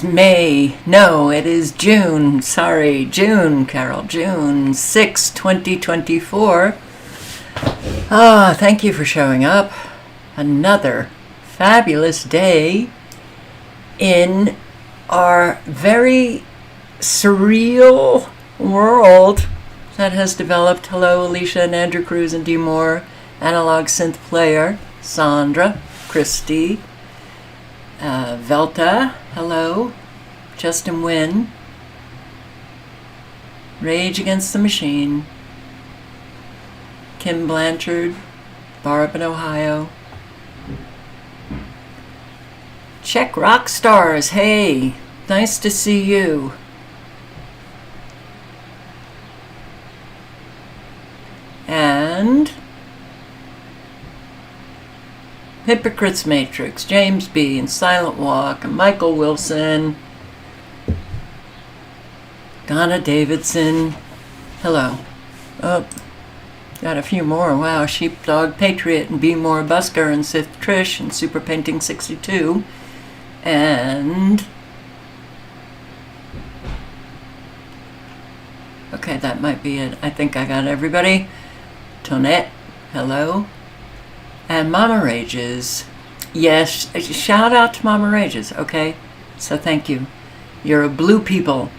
May. No, it is June. Sorry, June, Carol. June 6, 2024. Thank you for showing up. Another fabulous day in our very surreal world that has developed. Hello, Alicia and Andrew Cruz and Dee Moore, analog synth player, Sandra, Christy, Velta, hello, Justin Wynn, Rage Against the Machine, Kim Blanchard, Barb in Ohio, Czech Rock Stars, hey, nice to see you. And Hypocrites Matrix, James B. and Silent Walk, and Michael Wilson, Donna Davidson, hello. Oh, got a few more. Wow, Sheepdog Patriot and B. More Busker and Sith Trish and Super Painting 62. And okay, that might be it. I think I got everybody. Tonette, hello. And Mama Rages. Yes, shout out to Mama Rages, okay? So thank you. You're a blue people.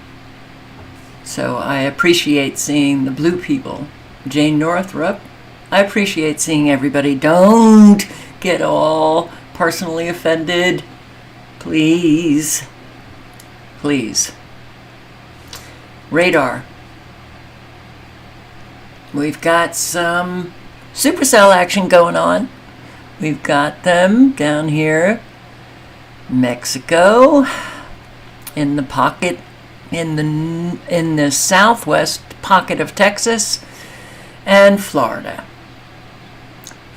So I appreciate seeing the blue people. Jane Northrup, I appreciate seeing everybody. Don't get all personally offended. Please. Please. Radar. We've got some Supercell action going on. We've got them down here, Mexico, in the pocket, in the southwest pocket of Texas, and Florida.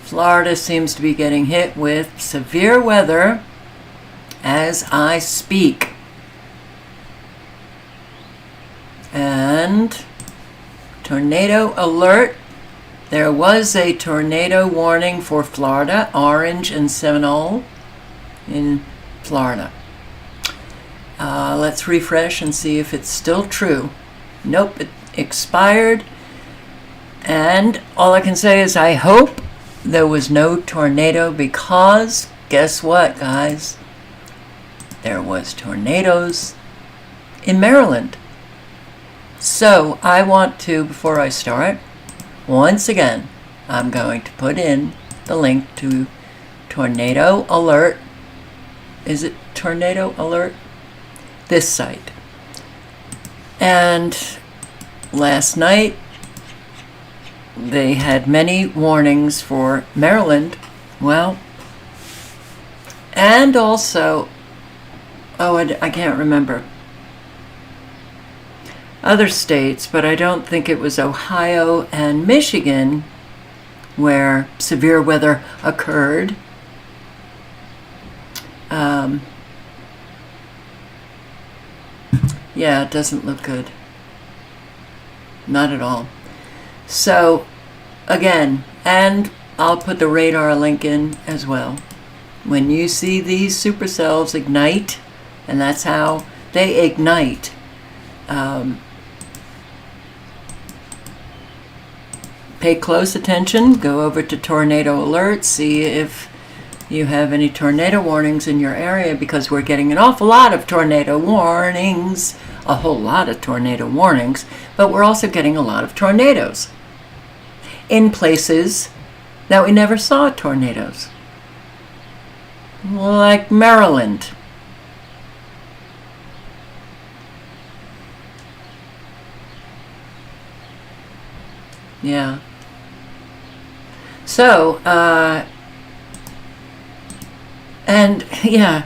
Florida seems to be getting hit with severe weather as I speak. And tornado alert. There was a tornado warning for Florida, Orange and Seminole in Florida. Let's refresh and see if it's still true. Nope, it expired. And all I can say is I hope there was no tornado, because guess what, guys? There was tornadoes in Maryland. So I want to, before I start, once again, I'm going to put in the link to Tornado Alert. Is it Tornado Alert? This site. And last night, they had many warnings for Maryland. Well, and also, I can't remember other states, but I don't think it was Ohio and Michigan where severe weather occurred. Yeah, it doesn't look good. Not at all. So, again, and I'll put the radar link in as well. When you see these supercells ignite, and that's how they ignite, pay close attention. Go over to Tornado Alert. See if you have any tornado warnings in your area, because we're getting an awful lot of tornado warnings. A whole lot of tornado warnings. But we're also getting a lot of tornadoes in places that we never saw tornadoes. Like Maryland. Yeah. So, and yeah,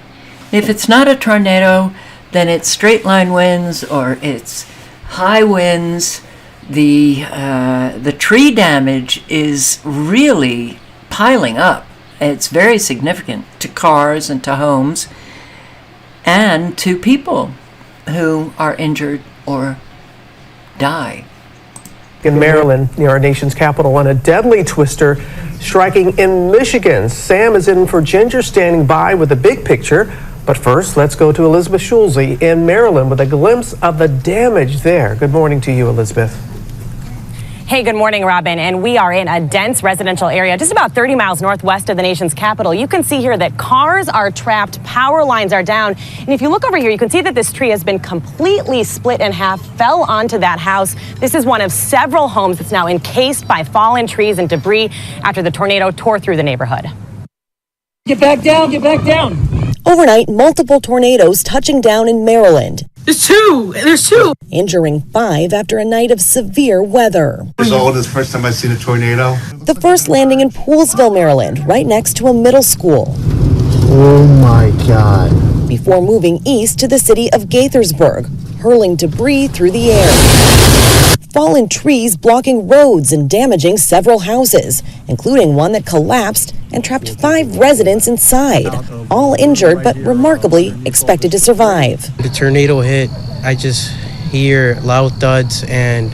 if it's not a tornado, then it's straight line winds or it's high winds. The tree damage is really piling up. It's very significant to cars and to homes and to people who are injured or die. In Maryland, near our nation's capital, on a deadly twister striking in Michigan. Sam is in for Ginger, standing by with the big picture. But first, let's go to Elizabeth Schulze in Maryland with a glimpse of the damage there. Good morning to you, Elizabeth. Hey, good morning, Robin. And we are in a dense residential area just about 30 miles northwest of the nation's capital. You can see here that cars are trapped, power lines are down. And if you look over here, you can see that this tree has been completely split in half, fell onto that house. This is one of several homes that's now encased by fallen trees and debris after the tornado tore through the neighborhood. Get back down, get back down. Overnight, multiple tornadoes touching down in Maryland. There's two. Injuring 5 after a night of severe weather. Years old, it's the first time I've seen a tornado. The first landing in Poolesville, Maryland, right next to a middle school. Oh my God. Before moving east to the city of Gaithersburg, hurling debris through the air. Fallen trees blocking roads and damaging several houses, including one that collapsed and trapped 5 residents inside, all injured but remarkably expected to survive. The tornado hit, I just hear loud thuds and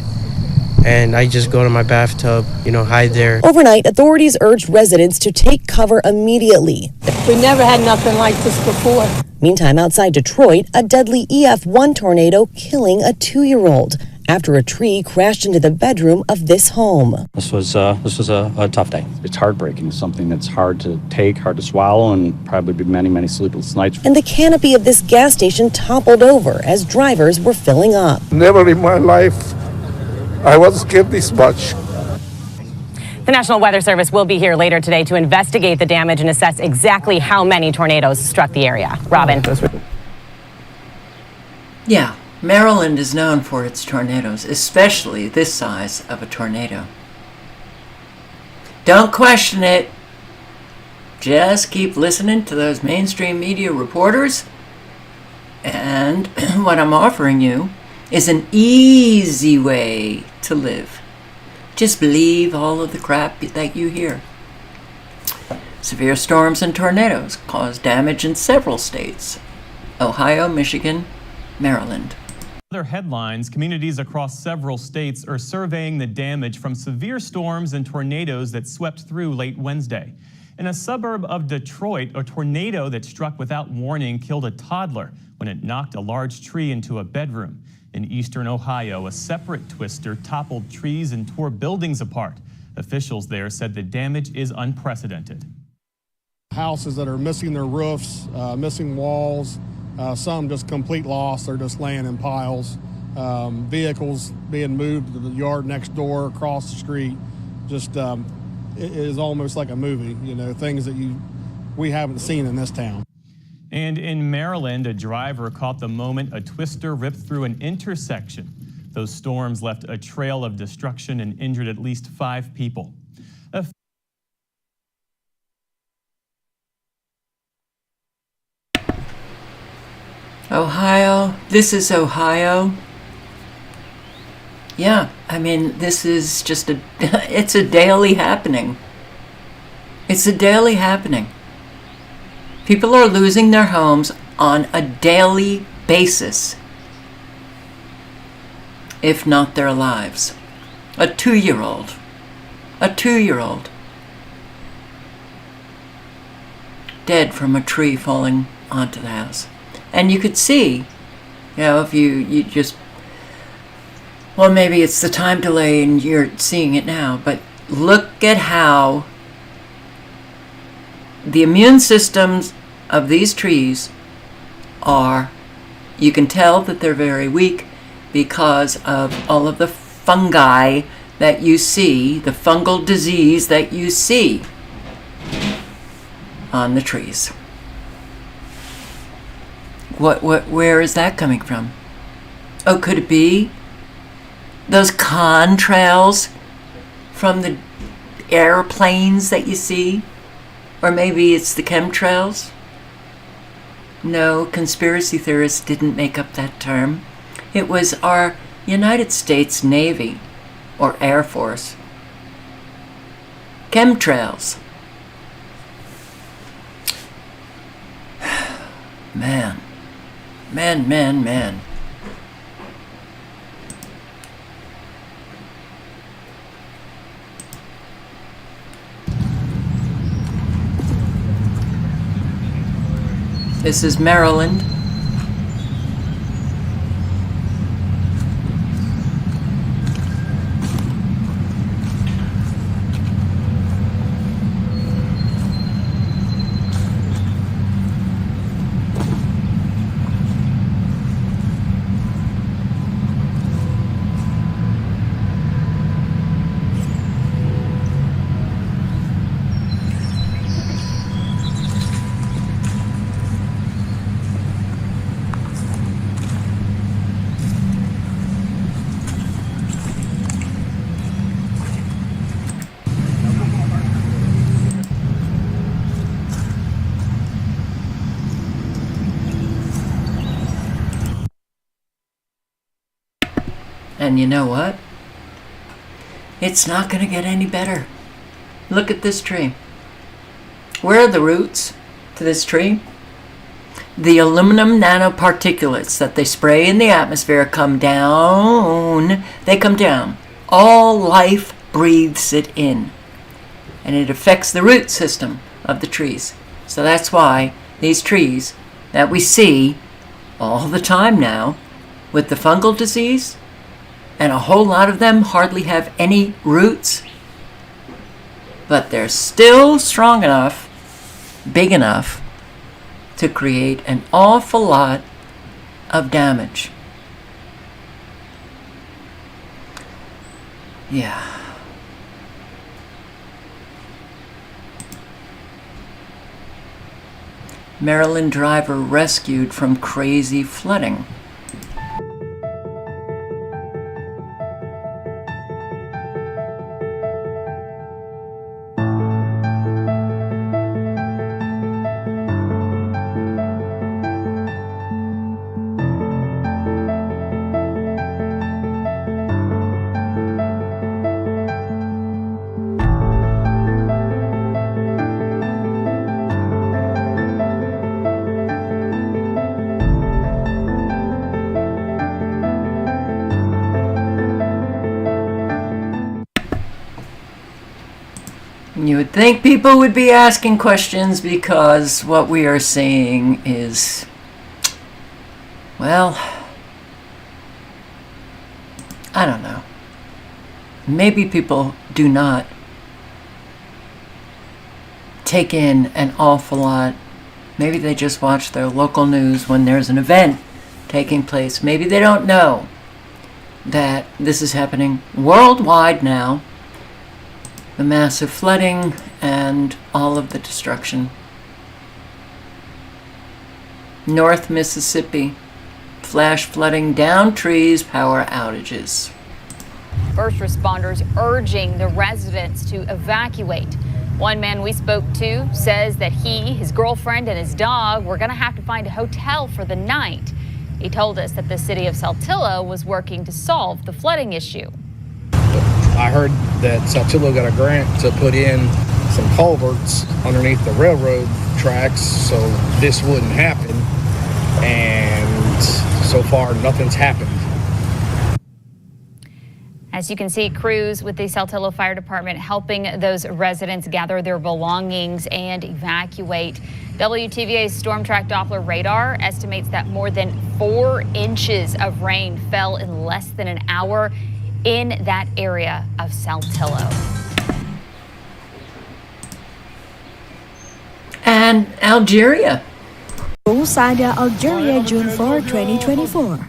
I just go to my bathtub, hide there. Overnight, authorities urged residents to take cover immediately. We never had nothing like this before. Meantime, outside Detroit, a deadly EF1 tornado killing a 2-year-old after a tree crashed into the bedroom of this home. This was a tough day. It's heartbreaking. It's something that's hard to take, hard to swallow, and probably be many, many sleepless nights. And the canopy of this gas station toppled over as drivers were filling up. Never in my life I was scared this much. The National Weather Service will be here later today to investigate the damage and assess exactly how many tornadoes struck the area. Robin. Yeah, Maryland is known for its tornadoes, especially this size of a tornado. Don't question it. Just keep listening to those mainstream media reporters. And what I'm offering you is an easy way to live. Just believe all of the crap that you hear. Severe storms and tornadoes cause damage in several states: Ohio, Michigan, Maryland. Other headlines: communities across several states are surveying the damage from severe storms and tornadoes that swept through late Wednesday. In a suburb of Detroit, a tornado that struck without warning killed a toddler when it knocked a large tree into a bedroom. In eastern Ohio, a separate twister toppled trees and tore buildings apart. Officials there said the damage is unprecedented. Houses that are missing their roofs, missing walls, some just complete loss. They're just laying in piles. Vehicles being moved to the yard next door, across the street. Just it is almost like a movie, things that we haven't seen in this town. And in Maryland, a driver caught the moment a twister ripped through an intersection. Those storms left a trail of destruction and injured at least 5 people. Ohio, this is Ohio. Yeah, I mean, this is just it's a daily happening. It's a daily happening. People are losing their homes on a daily basis, if not their lives. A 2-year-old. Dead from a tree falling onto the house. And you could see, if you just, well, maybe it's the time delay and you're seeing it now, but look at how the immune systems of these trees are, you can tell that they're very weak because of all of the fungi that you see, the fungal disease that you see on the trees. Where is that coming from? Oh, could it be those contrails from the airplanes that you see? Or maybe it's the chemtrails? No, conspiracy theorists didn't make up that term. It was our United States Navy or Air Force. Chemtrails. Man. This is Maryland. And you know what? It's not going to get any better. Look at this tree. Where are the roots to this tree? The aluminum nanoparticulates that they spray in the atmosphere come down. They come down. All life breathes it in. And it affects the root system of the trees. So that's why these trees that we see all the time now with the fungal disease, and a whole lot of them hardly have any roots, but they're still strong enough, big enough, to create an awful lot of damage. Yeah. Maryland driver rescued from crazy flooding. You would think people would be asking questions because what we are seeing is, well, I don't know. Maybe people do not take in an awful lot. Maybe they just watch their local news when there's an event taking place. Maybe they don't know that this is happening worldwide now. The massive flooding and all of the destruction. North Mississippi, flash flooding, down trees, power outages. First responders urging the residents to evacuate. One man we spoke to says that he, his girlfriend, and his dog were going to have to find a hotel for the night. He told us that the city of Saltillo was working to solve the flooding issue. I heard that Saltillo got a grant to put in some culverts underneath the railroad tracks so this wouldn't happen, and so far nothing's happened. As you can see, crews with the Saltillo Fire Department helping those residents gather their belongings and evacuate. WTVA's Storm Track Doppler radar estimates that more than 4 inches of rain fell in less than an hour in that area of Saltillo. And Algeria. Bolsada, Algeria, June 4, 2024.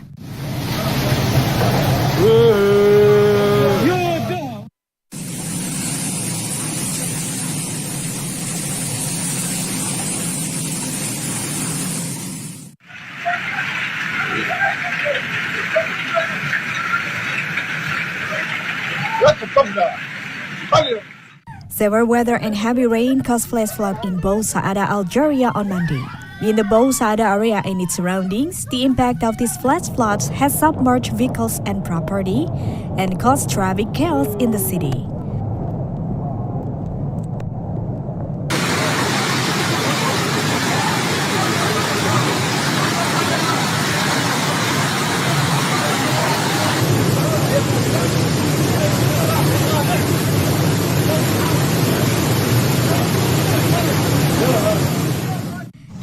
Severe weather and heavy rain caused flash flood in Bou Saada, Algeria on Monday. In the Bou Saada area and its surroundings, the impact of these flash floods has submerged vehicles and property and caused traffic chaos in the city.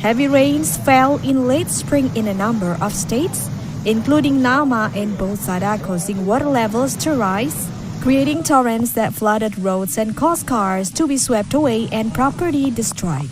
Heavy rains fell in late spring in a number of states, including Nama and Bolsada, causing water levels to rise, creating torrents that flooded roads and caused cars to be swept away and property destroyed.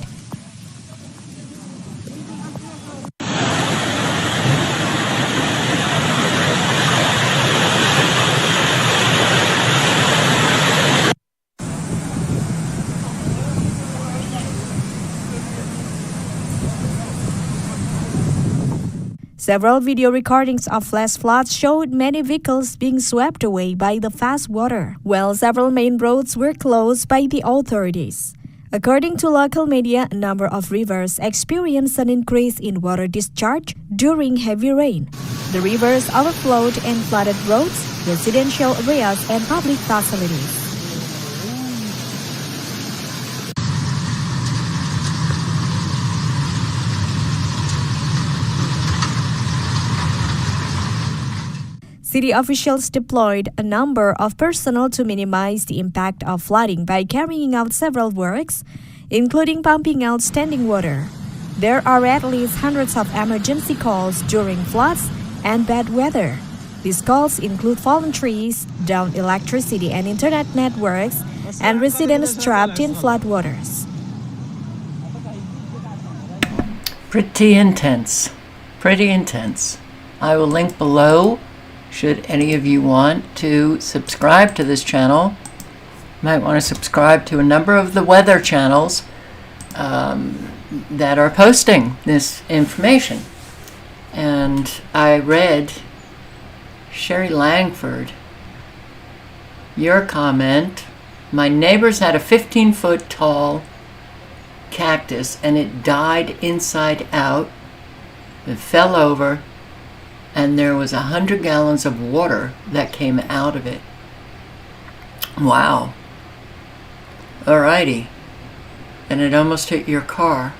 Several video recordings of flash floods showed many vehicles being swept away by the fast water, while several main roads were closed by the authorities. According to local media, a number of rivers experienced an increase in water discharge during heavy rain. The rivers overflowed and flooded roads, residential areas, and public facilities. City officials deployed a number of personnel to minimize the impact of flooding by carrying out several works, including pumping out standing water. There are at least hundreds of emergency calls during floods and bad weather. These calls include fallen trees, downed electricity and internet networks, and residents trapped in floodwaters. Pretty intense. Pretty intense. I will link below. Should any of you want to subscribe to this channel, you might want to subscribe to a number of the weather channels that are posting this information. And I read, Sherry Langford, your comment, my neighbors had a 15-foot tall cactus and it died inside out. It fell over. And there was 100 gallons of water that came out of it. Wow. Alrighty. And it almost hit your car.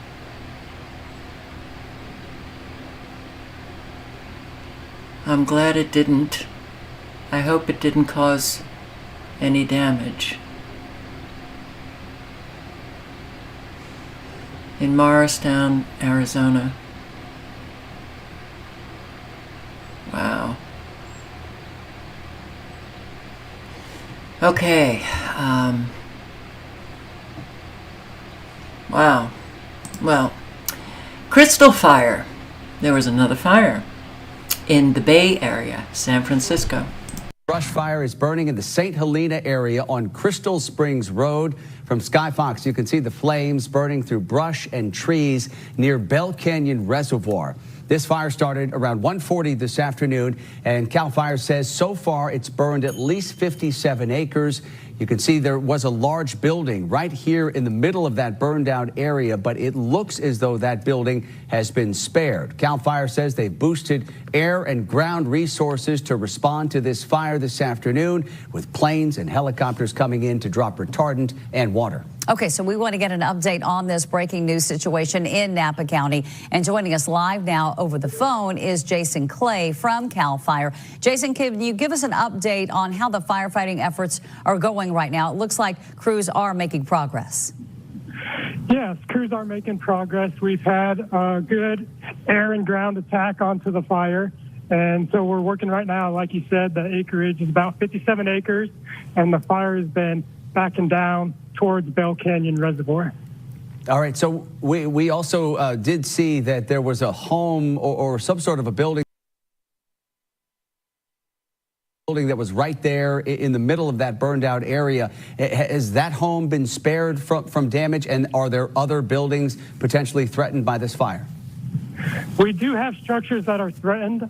I'm glad it didn't. I hope it didn't cause any damage. In Morristown, Arizona. Wow. Okay. Wow. Well, Crystal Fire. There was another fire in the Bay Area, San Francisco. Brush fire is burning in the St. Helena area on Crystal Springs Road. From Sky Fox, you can see the flames burning through brush and trees near Bell Canyon Reservoir. This fire started around 1:40 this afternoon, and CAL FIRE says so far it's burned at least 57 acres. You can see there was a large building right here in the middle of that burned out area, but it looks as though that building has been spared. CAL FIRE says they've boosted air and ground resources to respond to this fire this afternoon, with planes and helicopters coming in to drop retardant and water. Okay, so we want to get an update on this breaking news situation in Napa County. And joining us live now over the phone is Jason Clay from CAL FIRE. Jason, can you give us an update on how the firefighting efforts are going right now? It looks like crews are making progress. Yes, crews are making progress. We've had a good air and ground attack onto the fire. And so we're working right now, like you said, the acreage is about 57 acres, and the fire has been backing down towards Bell Canyon Reservoir. All right, so we also did see that there was a home or some sort of a building that was right there in the middle of that burned out area. Has that home been spared from damage, and are there other buildings potentially threatened by this fire? We do have structures that are threatened.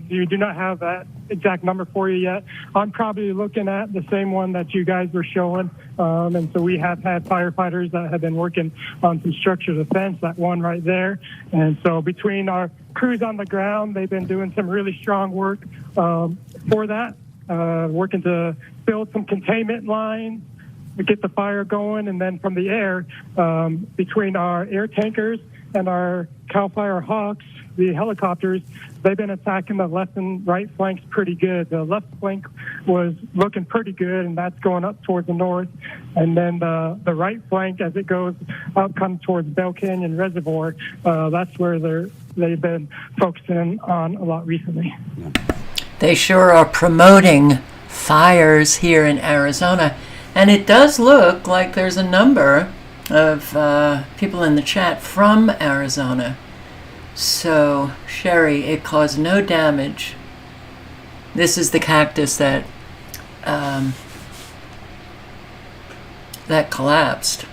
You do not have that exact number for you yet. I'm probably looking at the same one that you guys were showing. And so we have had firefighters that have been working on some structure defense, that one right there. And so between our crews on the ground, they've been doing some really strong work for that, working to build some containment lines to get the fire going. And then from the air, between our air tankers and our CAL FIRE Hawks, the helicopters, they've been attacking the left and right flanks pretty good. The left flank was looking pretty good, and that's going up towards the north. And then the right flank, as it goes up, comes towards Bell Canyon Reservoir, that's where they've been focusing on a lot recently. They sure are promoting fires here in Arizona. And it does look like there's a number of people in the chat from Arizona. So, Sherry, it caused no damage. This is the cactus that that collapsed.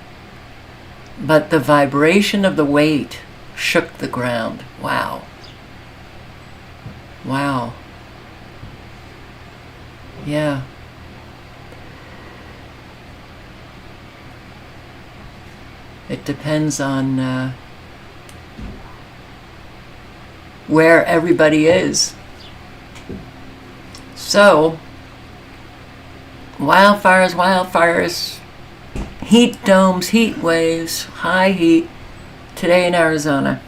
But the vibration of the weight shook the ground. Wow. Wow. Yeah. It depends on where everybody is. So, wildfires, heat domes, heat waves, high heat today in Arizona.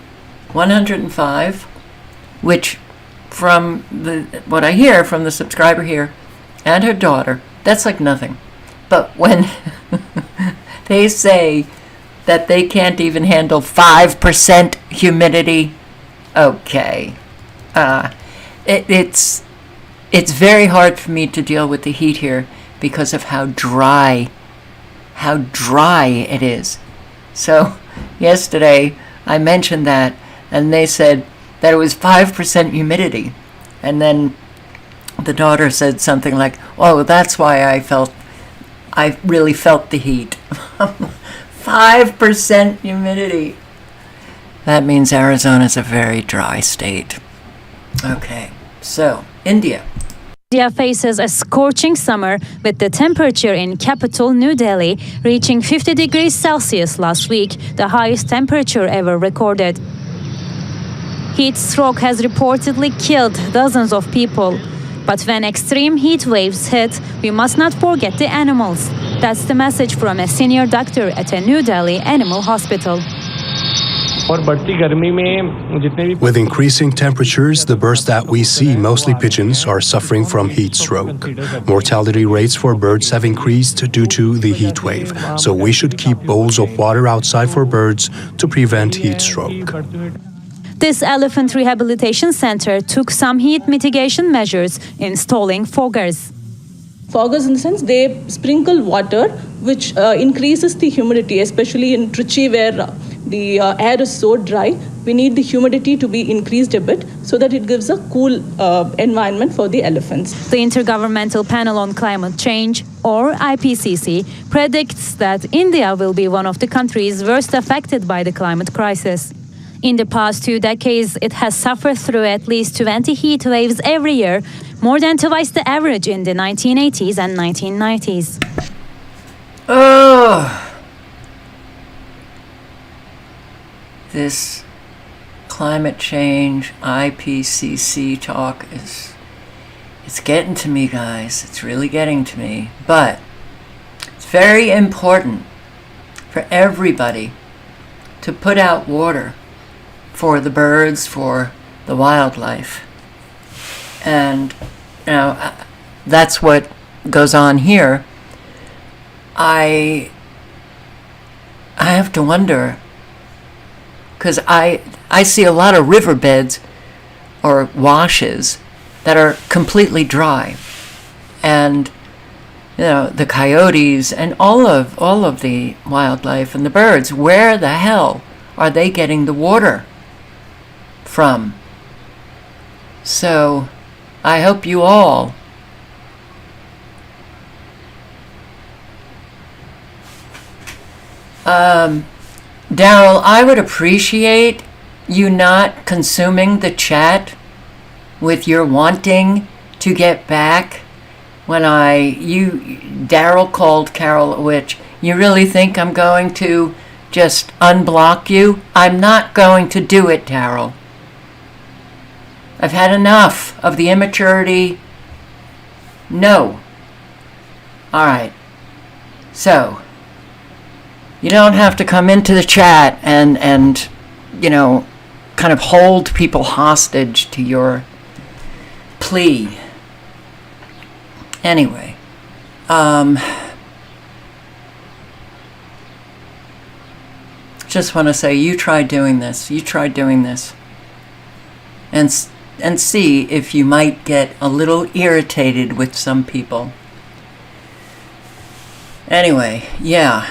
105, which from what I hear from the subscriber here and her daughter, that's like nothing. But when they say that they can't even handle 5% humidity, okay. It's very hard for me to deal with the heat here because of how dry it is. So yesterday I mentioned that, and they said that it was 5% humidity. And then the daughter said something like, oh, that's why I really felt the heat. 5% humidity. That means Arizona's a very dry state. Okay, so India. India faces a scorching summer with the temperature in capital New Delhi reaching 50 degrees Celsius last week, the highest temperature ever recorded. Heat stroke has reportedly killed dozens of people. But when extreme heat waves hit, we must not forget the animals. That's the message from a senior doctor at a New Delhi animal hospital. With increasing temperatures, the birds that we see, mostly pigeons, are suffering from heat stroke. Mortality rates for birds have increased due to the heat wave, so we should keep bowls of water outside for birds to prevent heat stroke. This elephant rehabilitation center took some heat mitigation measures, installing foggers. Foggers in the sense they sprinkle water, which increases the humidity, especially in Trichy where the air is so dry. We need the humidity to be increased a bit so that it gives a cool environment for the elephants. The Intergovernmental Panel on Climate Change, or IPCC, predicts that India will be one of the countries worst affected by the climate crisis. In the past 2 decades, it has suffered through at least 20 heat waves every year, more than twice the average in the 1980s and 1990s. Oh, this climate change IPCC talk it's getting to me, guys. It's really getting to me. But it's very important for everybody to put out water for the birds, for the wildlife. And, you know, that's what goes on here. I have to wonder, because I see a lot of riverbeds or washes that are completely dry. And, you know, the coyotes and all of the wildlife and the birds, where the hell are they getting the water from? So I hope you all Daryl, I would appreciate you not consuming the chat with your wanting to get back. When Daryl called Carol a witch. You really think I'm going to just unblock you? I'm not going to do it, Daryl. I've had enough of the immaturity. No. All right. So, you don't have to come into the chat and kind of hold people hostage to your plea. Anyway, just want to say, you try doing this. And see if you might get a little irritated with some people. Anyway, yeah.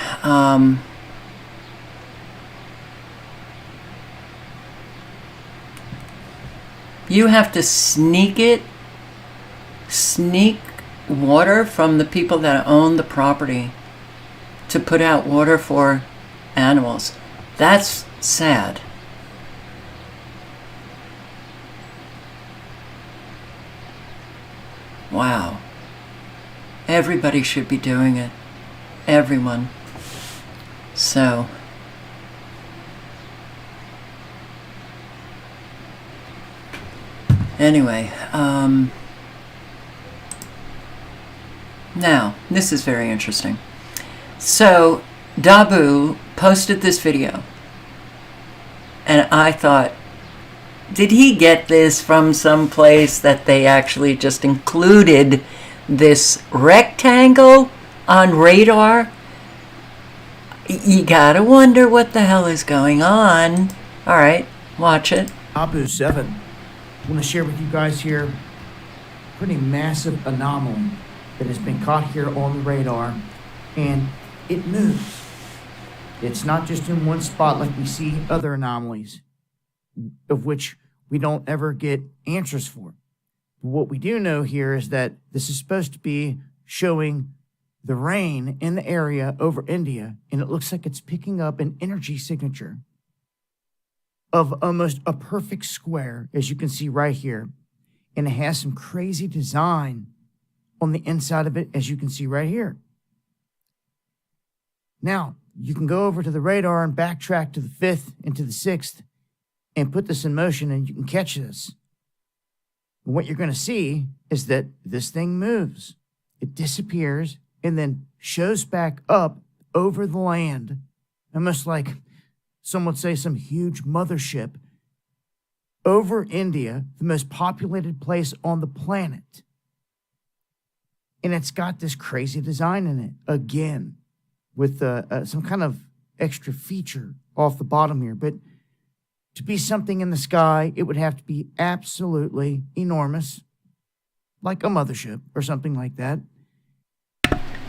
You have to sneak water from the people that own the property to put out water for animals. That's sad. Wow. Everybody should be doing it. Everyone. So. Anyway, now, this is very interesting. So, Dabu posted this video, and I thought, did he get this from some place that they actually just included this rectangle on radar? You gotta wonder what the hell is going on. All right, watch it. Abu 7. I want to share with you guys here a pretty massive anomaly that has been caught here on the radar, and it moves. It's not just in one spot like we see other anomalies, of which we don't ever get answers for. But what we do know here is that this is supposed to be showing the rain in the area over India, and it looks like it's picking up an energy signature of almost a perfect square, as you can see right here. And it has some crazy design on the inside of it, as you can see right here. Now, you can go over to the radar and backtrack to the 5th and to the 6th and put this in motion, and you can catch this. And what you're going to see is that this thing moves. It disappears and then shows back up over the land, almost like some would say some huge mothership over India, the most populated place on the planet. And it's got this crazy design in it, again, with some kind of extra feature off the bottom here. But to be something in the sky, it would have to be absolutely enormous, like a mothership or something like that.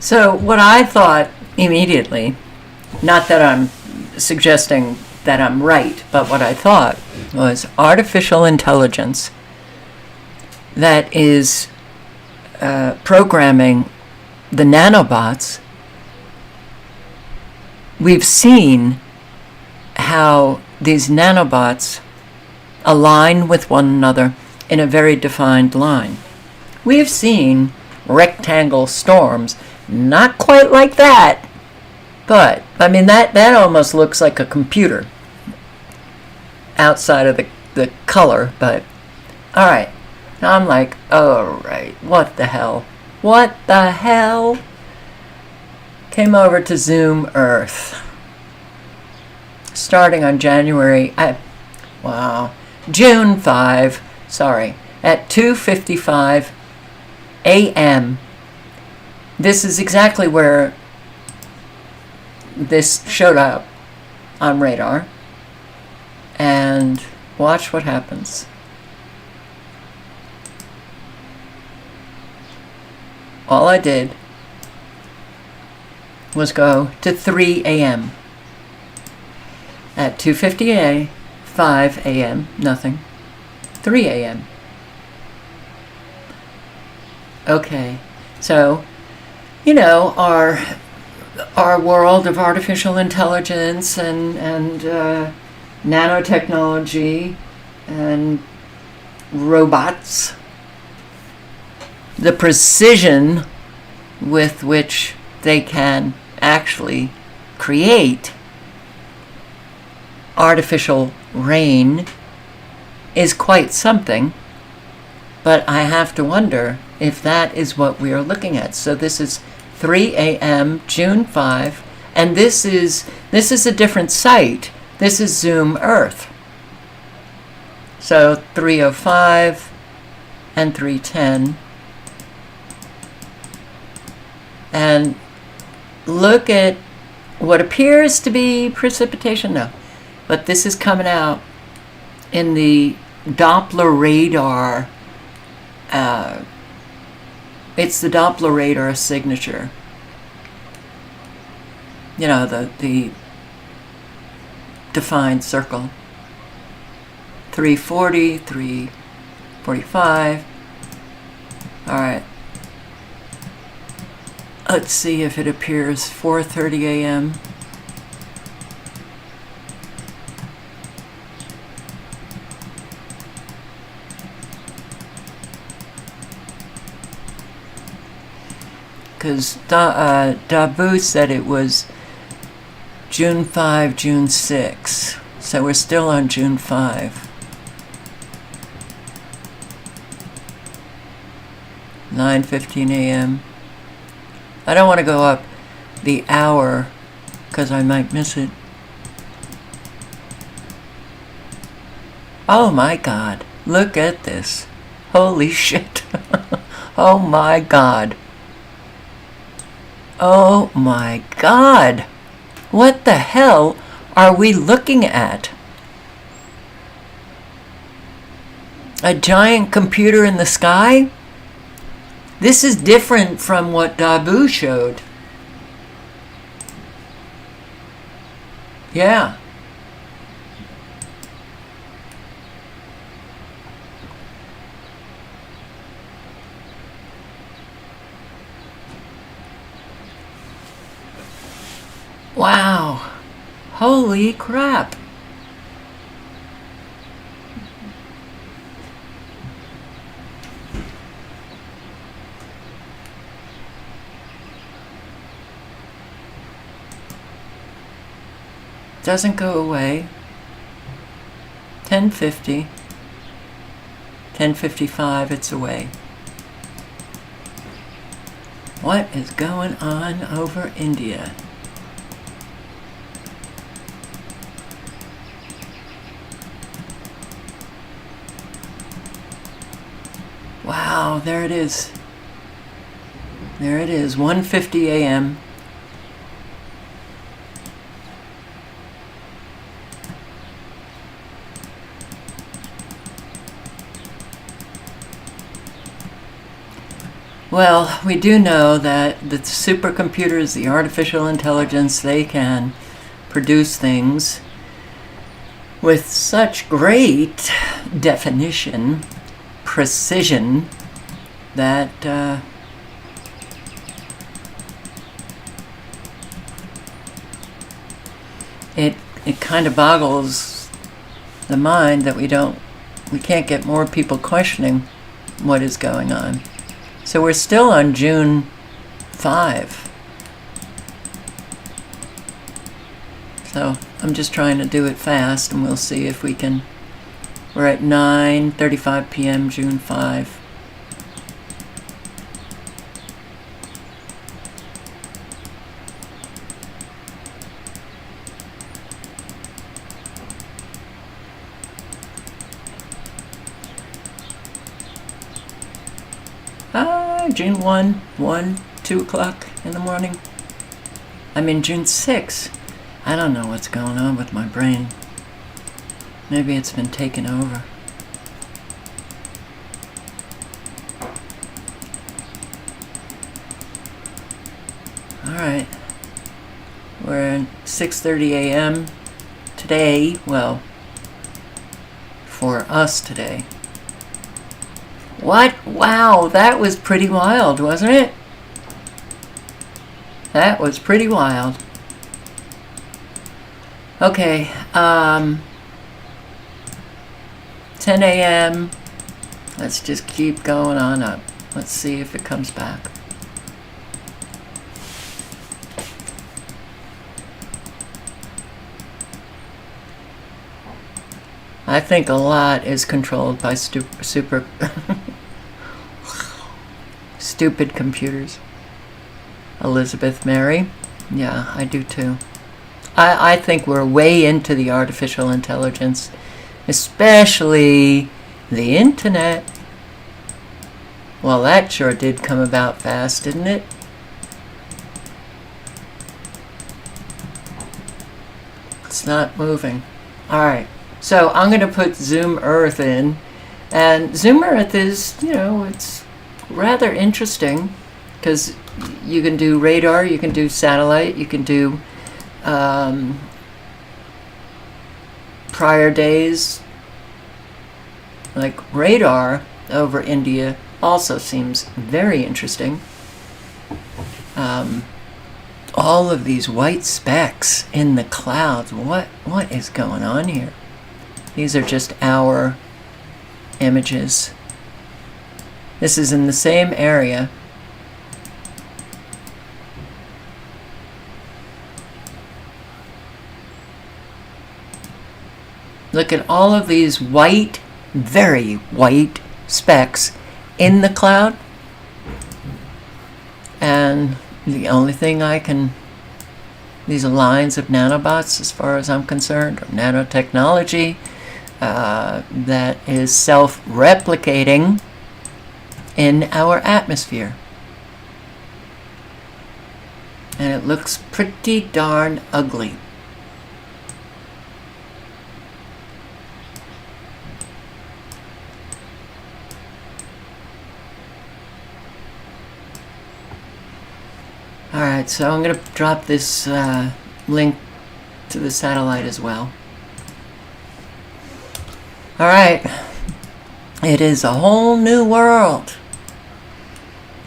So what I thought immediately, not that I'm suggesting that I'm right, but what I thought was artificial intelligence that is programming the nanobots. We've seen how these nanobots align with one another in a very defined line. We've seen rectangle storms, not quite like that, but I mean that almost looks like a computer outside of the color. But all right, now I'm like, all right, what the hell came over to Zoom Earth starting on June 5, at 2:55 a.m. This is exactly where this showed up on radar. And watch what happens. All I did was go to 3 a.m. At 2:55 a.m., nothing. 3 a.m. Okay, so, you know, our world of artificial intelligence and nanotechnology and robots, the precision with which they can actually create artificial rain is quite something. But I have to wonder if that is what we are looking at. So this is 3 a.m., June 5, and this is a different site This is Zoom Earth. So 305 and 310. And look at what appears to be precipitation now. But this is coming out in the Doppler radar. It's the Doppler radar signature. You know, the defined circle. 340, 345. All right. Let's see if it appears 4:30 a.m. Because Dabu said it was June 5, June 6. So we're still on June 5. 9:15 a.m. I don't want to go up the hour because I might miss it. Oh my God, look at this. Holy shit. Oh my God. Oh my God. What the hell are we looking at? A giant computer in the sky? This is different from what Dabu showed. Yeah. Wow. Holy crap. Doesn't go away. 10:50. 10:55, it's away. What is going on over India? Wow, there it is. There it is, 1:50 a.m. Well, we do know that the supercomputers, the artificial intelligence, they can produce things with such great definition, precision, that it kind of boggles the mind that we can't get more people questioning what is going on. So we're still on June 5. So I'm just trying to do it fast, and we'll see if we can. We're at 9:35 p.m. June 5. June 2 o'clock in the morning. I mean June 6. I don't know what's going on with my brain. Maybe it's been taken over. Alright. We're at 6:30 a.m. today. Well, for us today. What? Wow, that was pretty wild, wasn't it? That was pretty wild. Okay, 10 a.m. Let's just keep going on up. Let's see if it comes back. I think a lot is controlled by stupid computers. Elizabeth Mary, yeah, I do too. I think we're way into the artificial intelligence, especially the internet. Well, that sure did come about fast, didn't it? It's not moving. Alright, so I'm going to put Zoom Earth in. And Zoom Earth is, it's rather interesting because you can do radar, you can do satellite, you can do prior days. Like radar over India also seems very interesting. All of these white specks in the clouds. What is going on here? These are just our images. This is in the same area. Look at all of these white, very white specks in the cloud. And the only thing these are lines of nanobots as far as I'm concerned, or nanotechnology that is self-replicating in our atmosphere. And it looks pretty darn ugly. Alright, so I'm going to drop this link to the satellite as well. Alright, it is a whole new world.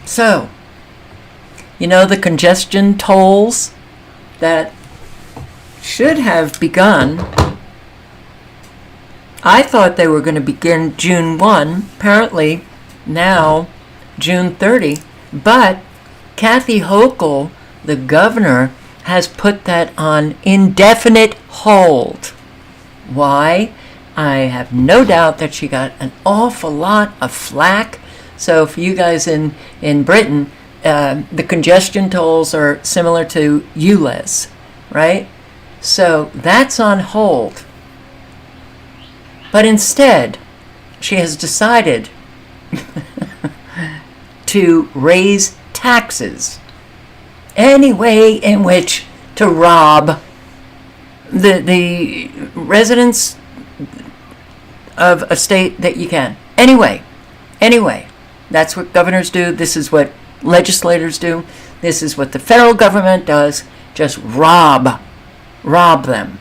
So, the congestion tolls that should have begun, I thought they were going to begin June 1, apparently now June 30, but Kathy Hochul, the governor, has put that on indefinite hold. Why? I have no doubt that she got an awful lot of flack. So for you guys in Britain, the congestion tolls are similar to ULEZ, right? So that's on hold. But instead, she has decided to raise taxes, any way in which to rob the residents of a state that you can. Anyway, that's what governors do. This is what legislators do. This is what the federal government does. Just rob them.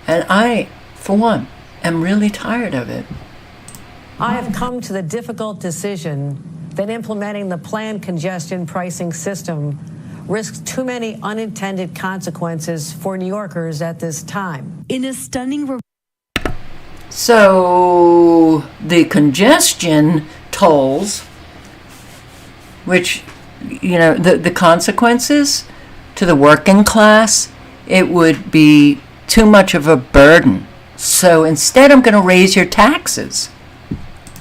And I, for one, am really tired of it. I have come to the difficult decision that implementing the planned congestion pricing system risks too many unintended consequences for New Yorkers at this time. In a stunning So the congestion tolls, which, the consequences to the working class, it would be too much of a burden. So instead, I'm going to raise your taxes.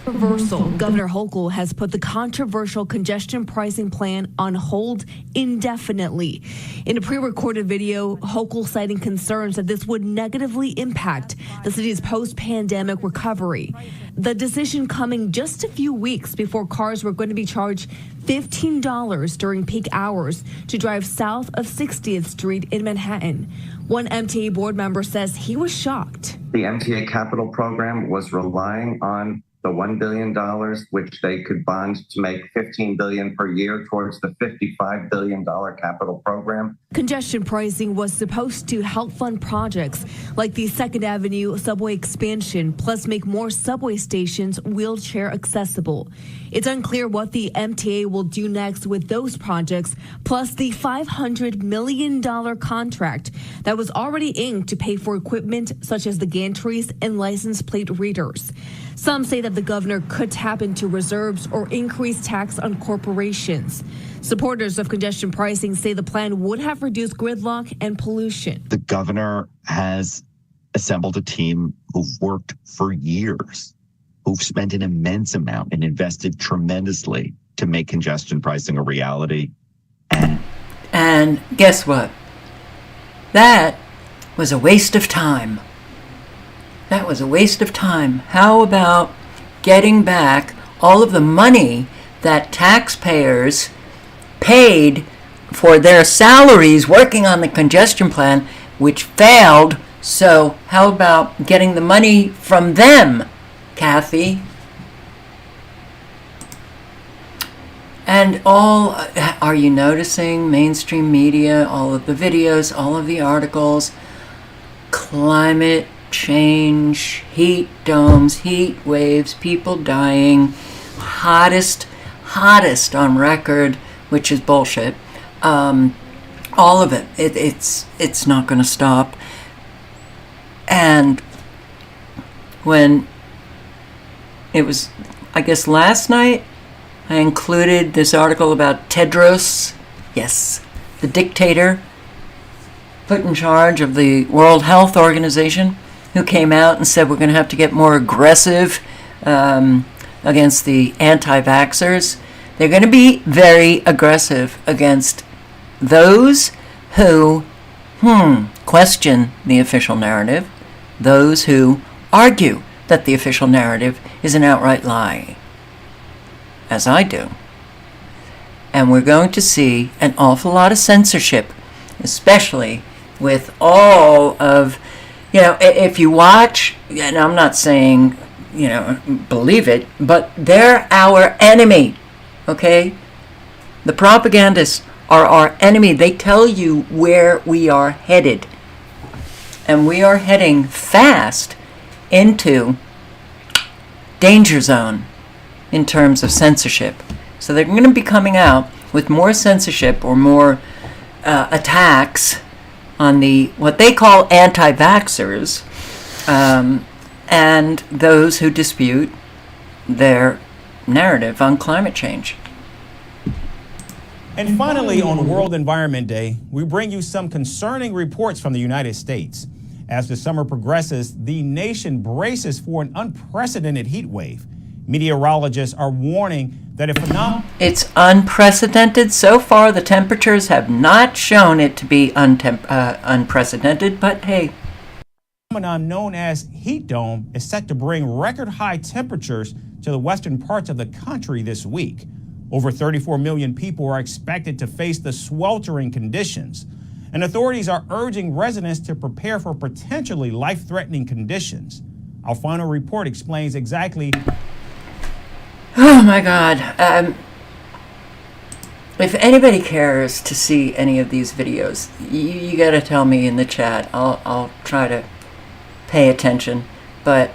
Reversal. Governor Hochul has put the controversial congestion pricing plan on hold indefinitely. In a pre-recorded video, Hochul citing concerns that this would negatively impact the city's post-pandemic recovery. The decision coming just a few weeks before cars were going to be charged $15 during peak hours to drive south of 60th Street in Manhattan. One MTA board member says he was shocked. The MTA capital program was relying on the $1 billion, which they could bond to make $15 billion per year towards the $55 billion capital program. Congestion pricing was supposed to help fund projects like the 2nd Avenue subway expansion, plus make more subway stations wheelchair accessible. It's unclear what the MTA will do next with those projects, plus the $500 million contract that was already inked to pay for equipment such as the gantries and license plate readers. Some say that the governor could tap into reserves or increase tax on corporations. Supporters of congestion pricing say the plan would have reduced gridlock and pollution. The governor has assembled a team who've worked for years, who've spent an immense amount and invested tremendously to make congestion pricing a reality. And And guess what? That was a waste of time. That was a waste of time. How about getting back all of the money that taxpayers paid for their salaries working on the congestion plan, which failed? So how about getting the money from them, Kathy? And are you noticing mainstream media, all of the videos, all of the articles, climate change, heat domes, heat waves, people dying, hottest on record, which is bullshit. All of it. It's not going to stop. And when it was, I guess last night, I included this article about Tedros, yes, the dictator put in charge of the World Health Organization, who came out and said we're going to have to get more aggressive against the anti-vaxxers. They're going to be very aggressive against those who question the official narrative, those who argue that the official narrative is an outright lie, as I do. And we're going to see an awful lot of censorship, especially with all of, if you watch, and I'm not saying, believe it, but they're our enemy, okay? The propagandists are our enemy. They tell you where we are headed. And we are heading fast into danger zone in terms of censorship. So they're going to be coming out with more censorship or more attacks on what they call anti-vaxxers and those who dispute their narrative on climate change. And finally, on World Environment Day, we bring you some concerning reports from the United States. As the summer progresses, the nation braces for an unprecedented heat wave. Meteorologists are warning that if not... It's unprecedented. So far, the temperatures have not shown it to be unprecedented, but hey. The phenomenon known as heat dome is set to bring record high temperatures to the western parts of the country this week. Over 34 million people are expected to face the sweltering conditions, and authorities are urging residents to prepare for potentially life-threatening conditions. Our final report explains exactly... Oh my God. If anybody cares to see any of these videos, you got to tell me in the chat. I'll try to pay attention, but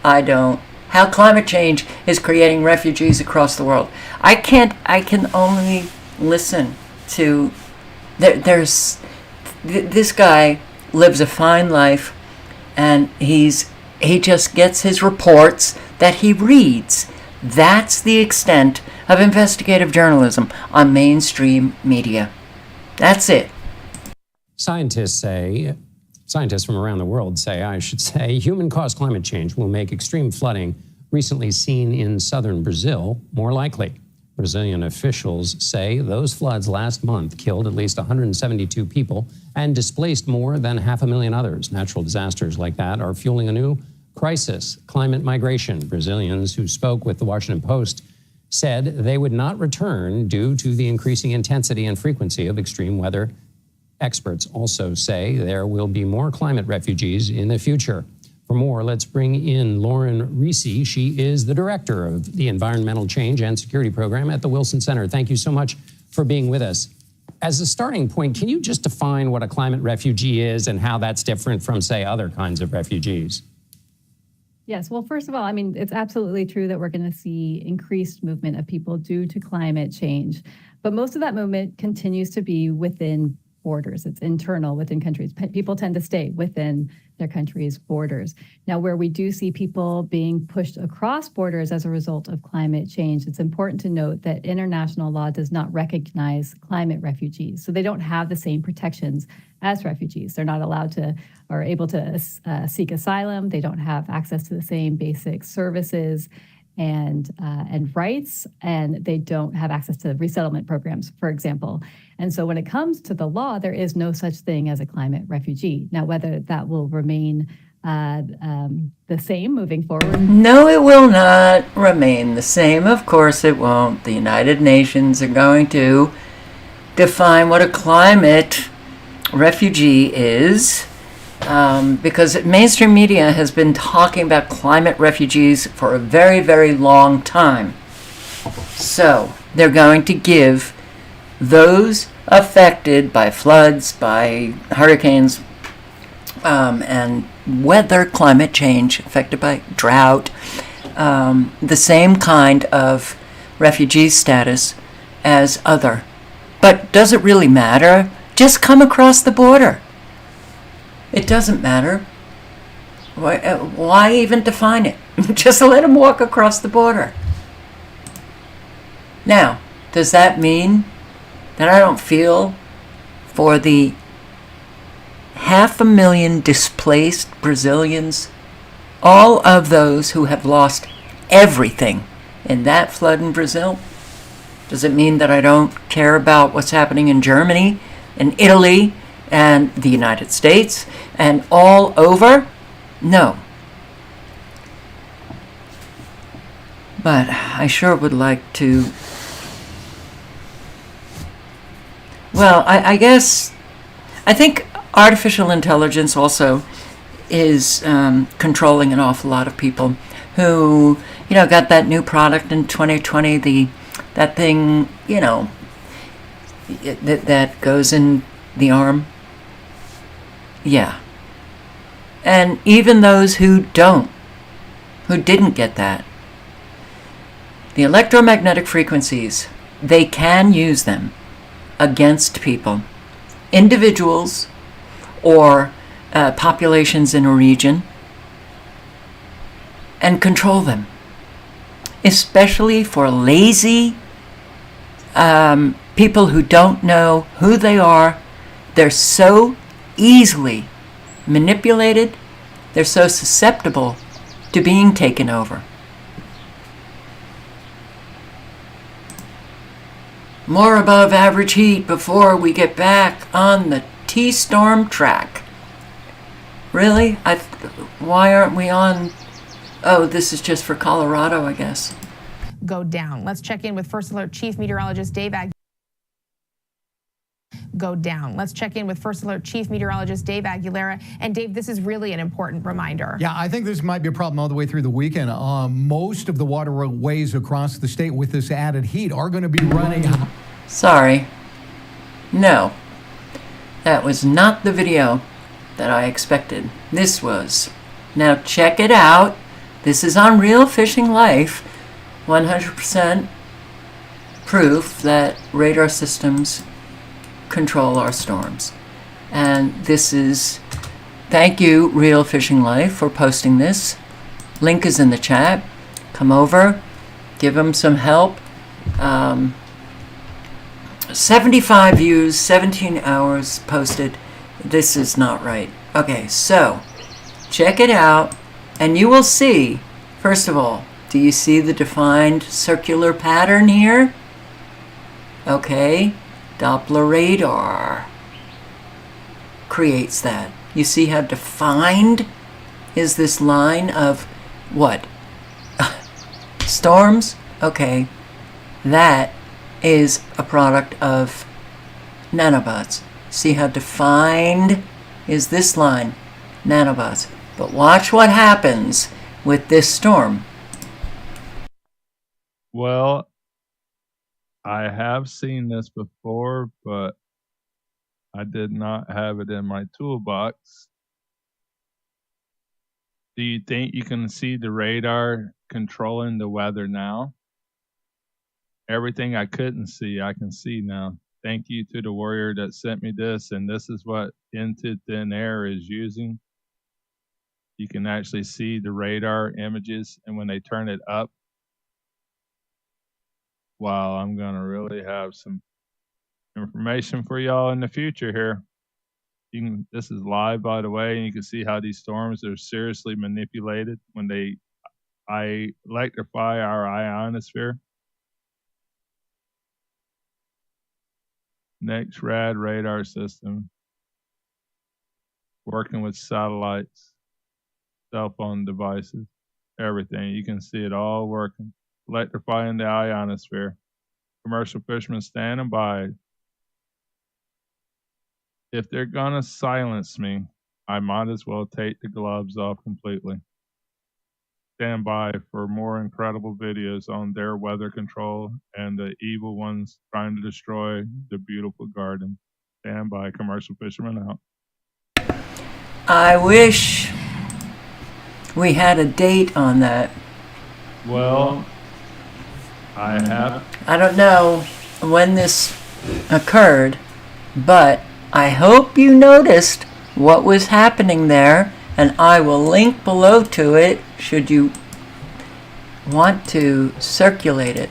I don't. How climate change is creating refugees across the world. I can only listen to, this guy lives a fine life, and he just gets his reports that he reads. That's the extent of investigative journalism on mainstream media. That's it. Scientists from around the world say, human-caused climate change will make extreme flooding recently seen in southern Brazil more likely. Brazilian officials say those floods last month killed at least 172 people and displaced more than 500,000 others. Natural disasters like that are fueling a new crisis, climate migration. Brazilians who spoke with the Washington Post said they would not return due to the increasing intensity and frequency of extreme weather. Experts also say there will be more climate refugees in the future. For more, let's bring in Lauren Reese. She is the director of the Environmental Change and Security Program at the Wilson Center. Thank you so much for being with us. As a starting point, can you just define what a climate refugee is and how that's different from, say, other kinds of refugees? Yes. Well, first of all, it's absolutely true that we're going to see increased movement of people due to climate change. But most of that movement continues to be within borders. It's internal within countries. People tend to stay within their country's borders. Now, where we do see people being pushed across borders as a result of climate change, it's important to note that international law does not recognize climate refugees. So they don't have the same protections as refugees. They're not allowed to or able to seek asylum. They don't have access to the same basic services. and rights, and they don't have access to resettlement programs, for example. And so when it comes to the law, there is no such thing as a climate refugee. Now, whether that will remain the same moving forward? No, it will not remain the same. Of course it won't. The United Nations are going to define what a climate refugee is, because mainstream media has been talking about climate refugees for a very, very long time. So they're going to give those affected by floods, by hurricanes, and weather, climate change, affected by drought, the same kind of refugee status as other. But does it really matter? Just come across the border. It doesn't matter. Why even define it? Just let them walk across the border. Now, does that mean that I don't feel for the 500,000 displaced Brazilians, all of those who have lost everything in that flood in Brazil? Does it mean that I don't care about what's happening in Germany and Italy and the United States and all over? No. But I sure would like to. Well, I think artificial intelligence also is controlling an awful lot of people who, got that new product in 2020, that thing, that goes in the arm. Yeah. And even those who didn't get that, the electromagnetic frequencies, they can use them against people, individuals, or populations in a region, and control them, especially for lazy people who don't know who they are. They're so easily manipulated. They're so susceptible to being taken over. More above average heat before we get back on the T-storm track. Really? Why aren't we on? Oh, this is just for Colorado, I guess. Go down. Let's check in with First Alert Chief Meteorologist Dave Aguilera. Go down. Let's check in with First Alert Chief Meteorologist Dave Aguilera. And Dave, this is really an important reminder. Yeah, I think this might be a problem all the way through the weekend. Most of the waterways across the state with this added heat are going to be running. Sorry. No. That was not the video that I expected. This was. Now check it out. This is on Real Fishing Life. 100% proof that radar systems control our storms. And this is, thank you, Real Fishing Life, for posting this. Link is in the chat. Come over, give them some help. 75 views, 17 hours posted. This is not right. Okay, so check it out, and you will see, first of all, do you see the defined circular pattern here? Okay, Doppler radar creates that. You see how defined is this line of what? Storms? Okay, that is a product of nanobots. See how defined is this line? Nanobots. But watch what happens with this storm. Well, I have seen this before, but I did not have it in my toolbox. Do you think you can see the radar controlling the weather now? Everything I couldn't see, I can see now. Thank you to the warrior that sent me this, and this is what Into Thin Air is using. You can actually see the radar images, and when they turn it up, wow, I'm gonna really have some information for y'all in the future here. This is live, by the way, and you can see how these storms are seriously manipulated when they I electrify our ionosphere. NEXRAD radar system, working with satellites, cell phone devices, everything. You can see it all working. Electrifying the ionosphere. Commercial fishermen standing by. If they're gonna silence me, I might as well take the gloves off completely. Stand by for more incredible videos on their weather control and the evil ones trying to destroy the beautiful garden. Stand by. Commercial fishermen out. I wish we had a date on that. Well, I don't know when this occurred, but I hope you noticed what was happening there, and I will link below to it should you want to circulate it.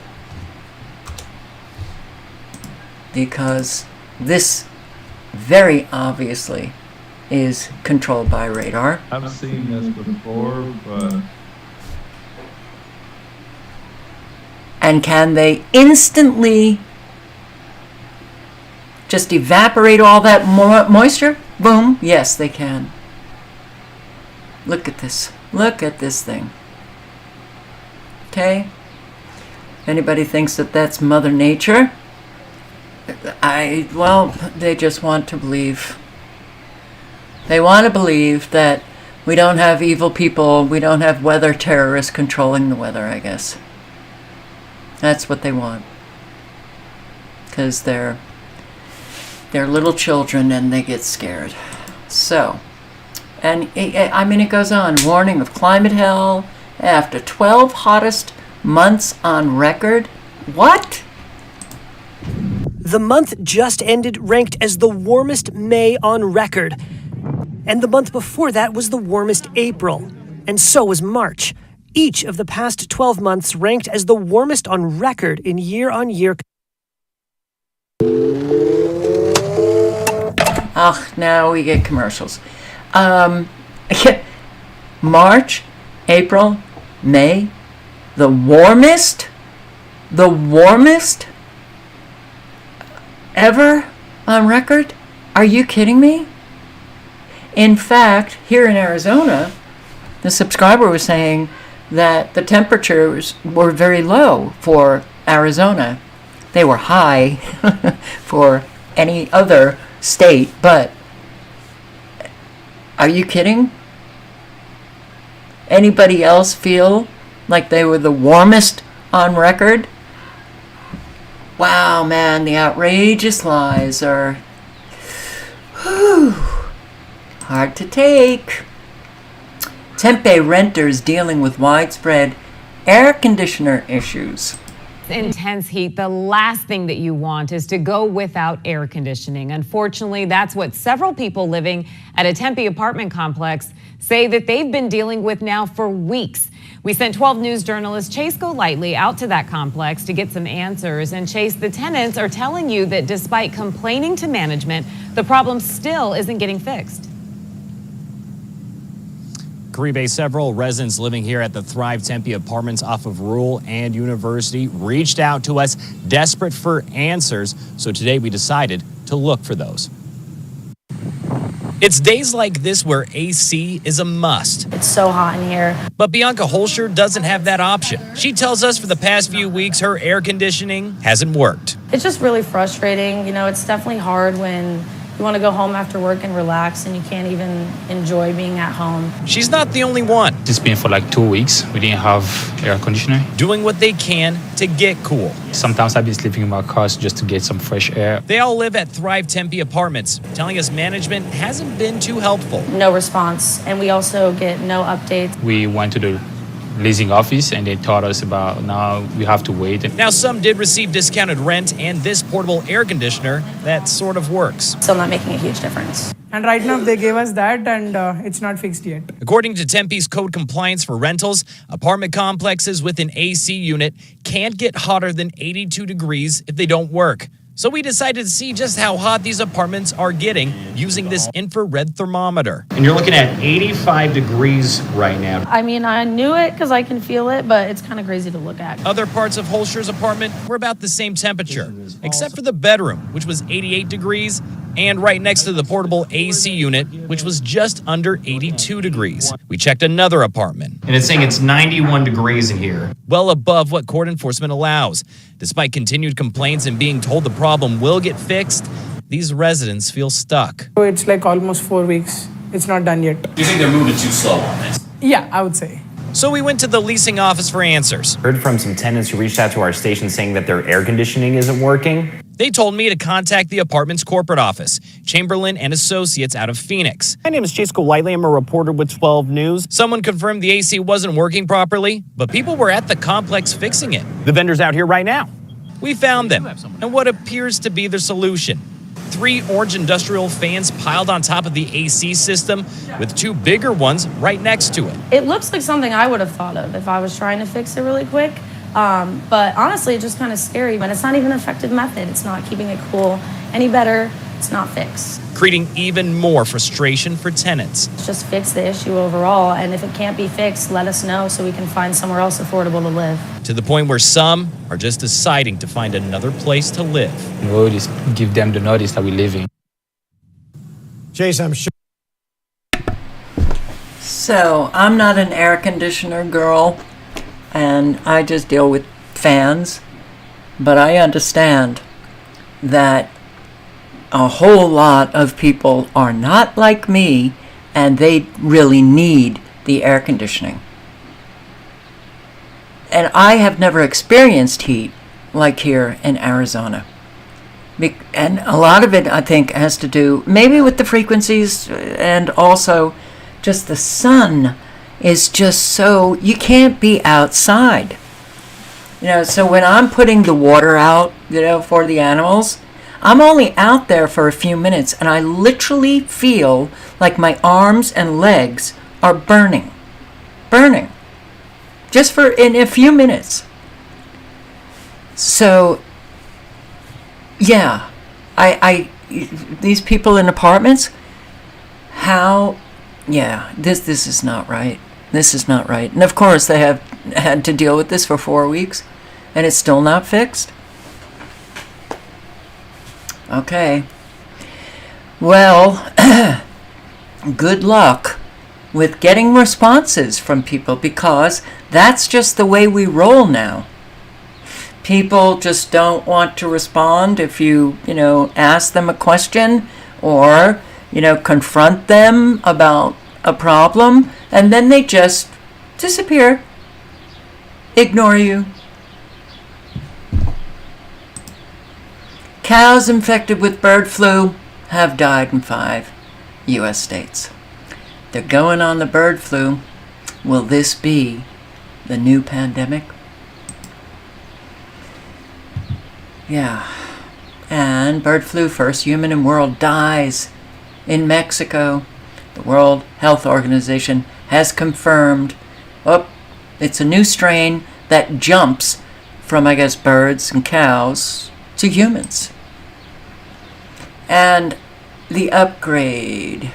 Because this very obviously is controlled by radar. I've seen this before, but and can they instantly just evaporate all that moisture? Boom. Yes, they can. Look at this. Look at this thing. Okay? Anybody thinks that that's Mother Nature? Well, they just want to believe. They want to believe that we don't have evil people, we don't have weather terrorists controlling the weather, I guess. That's what they want. Because they're little children and they get scared. So, and I mean, it goes on. Warning of climate hell after 12 hottest months on record. What? The month just ended ranked as the warmest May on record. And the month before that was the warmest April. And so was March. Each of the past 12 months ranked as the warmest on record in year-on-year. Now we get commercials. March, April, May, the warmest ever on record? Are you kidding me? In fact, here in Arizona, the subscriber was saying that the temperatures were very low for Arizona. They were high for any other state, but are you kidding? Anybody else feel like they were the warmest on record? Wow, man, the outrageous lies are hard to take. Tempe renters dealing with widespread air conditioner issues. Intense heat, the last thing that you want is to go without air conditioning. Unfortunately, that's what several people living at a Tempe apartment complex say that they've been dealing with now for weeks. We sent 12 News journalist Chase Golightly out to that complex to get some answers. And Chase, the tenants are telling you that despite complaining to management, the problem still isn't getting fixed. Caribe, several residents living here at the Thrive Tempe apartments off of Rural and University reached out to us desperate for answers. So today we decided to look for those. It's days like this where AC is a must. It's so hot in here. But Bianca Holscher doesn't have that option. She tells us for the past few weeks her air conditioning hasn't worked. It's just really frustrating. You know, it's definitely hard when you want to go home after work and relax and you can't even enjoy being at home. She's not the only one. It's been for like 2 weeks. We didn't have air conditioner. Doing what they can to get cool. Sometimes I've been sleeping in my car just to get some fresh air. They all live at Thrive Tempe apartments, telling us management hasn't been too helpful. No response, and we also get no updates. We went to the leasing office and they taught us about now we have to wait. Now some did receive discounted rent and this portable air conditioner that sort of works. Still not making a huge difference. And right now they gave us that and it's not fixed yet. According to Tempe's code compliance for rentals, apartment complexes with an AC unit can't get hotter than 82 degrees if they don't work. So we decided to see just how hot these apartments are getting using this infrared thermometer. And you're looking at 85 degrees right now. I mean, I knew it because I can feel it, but it's kind of crazy to look at. Other parts of Holscher's apartment were about the same temperature, except for the bedroom, which was 88 degrees, and right next to the portable AC unit, which was just under 82 degrees. We checked another apartment. And it's saying it's 91 degrees in here. Well above what court enforcement allows. Despite continued complaints and being told the problem will get fixed, these residents feel stuck. So it's like almost 4 weeks. It's not done yet. Do you think they're moving too slow on this? Yeah, I would say. So we went to the leasing office for answers. Heard from some tenants who reached out to our station saying that their air conditioning isn't working. They told me to contact the apartment's corporate office, Chamberlain and Associates out of Phoenix. My name is Chase Golightly. I'm a reporter with 12 News. Someone confirmed the AC wasn't working properly, but people were at the complex fixing it. The vendor's out here right now. We found them, and what appears to be their solution. 3 orange industrial fans piled on top of the AC system, with 2 bigger ones right next to it. It looks like something I would have thought of if I was trying to fix it really quick. But honestly, it's just kind of scary. And it's not even an effective method. It's not keeping it cool any better. It's not fixed. Creating even more frustration for tenants. Just fix the issue overall. And if it can't be fixed, let us know so we can find somewhere else affordable to live. To the point where some are just deciding to find another place to live. We'll just give them the notice that we live in. Chase, I'm sure. So, I'm not an air conditioner girl, and I just deal with fans, but I understand that a whole lot of people are not like me, and they really need the air conditioning. And I have never experienced heat like here in Arizona. And a lot of it, I think, has to do maybe with the frequencies, and also just the sun is just so, you can't be outside. So when I'm putting the water out, for the animals, I'm only out there for a few minutes, and I literally feel like my arms and legs are burning. Just for in a few minutes. So, yeah, these people in apartments, this is not right. This is not right. And of course, they have had to deal with this for 4 weeks, and it's still not fixed. Okay. Well, good luck with getting responses from people, because that's just the way we roll now. People just don't want to respond if you ask them a question or, confront them about a problem, and then they just disappear, ignore you. Cows infected with bird flu have died in 5 U.S. states. They're going on the bird flu. Will this be the new pandemic? Yeah. And bird flu, first human in world, dies in Mexico. The World Health Organization has confirmed, it's a new strain that jumps from, I guess, birds and cows to humans. And the upgrade.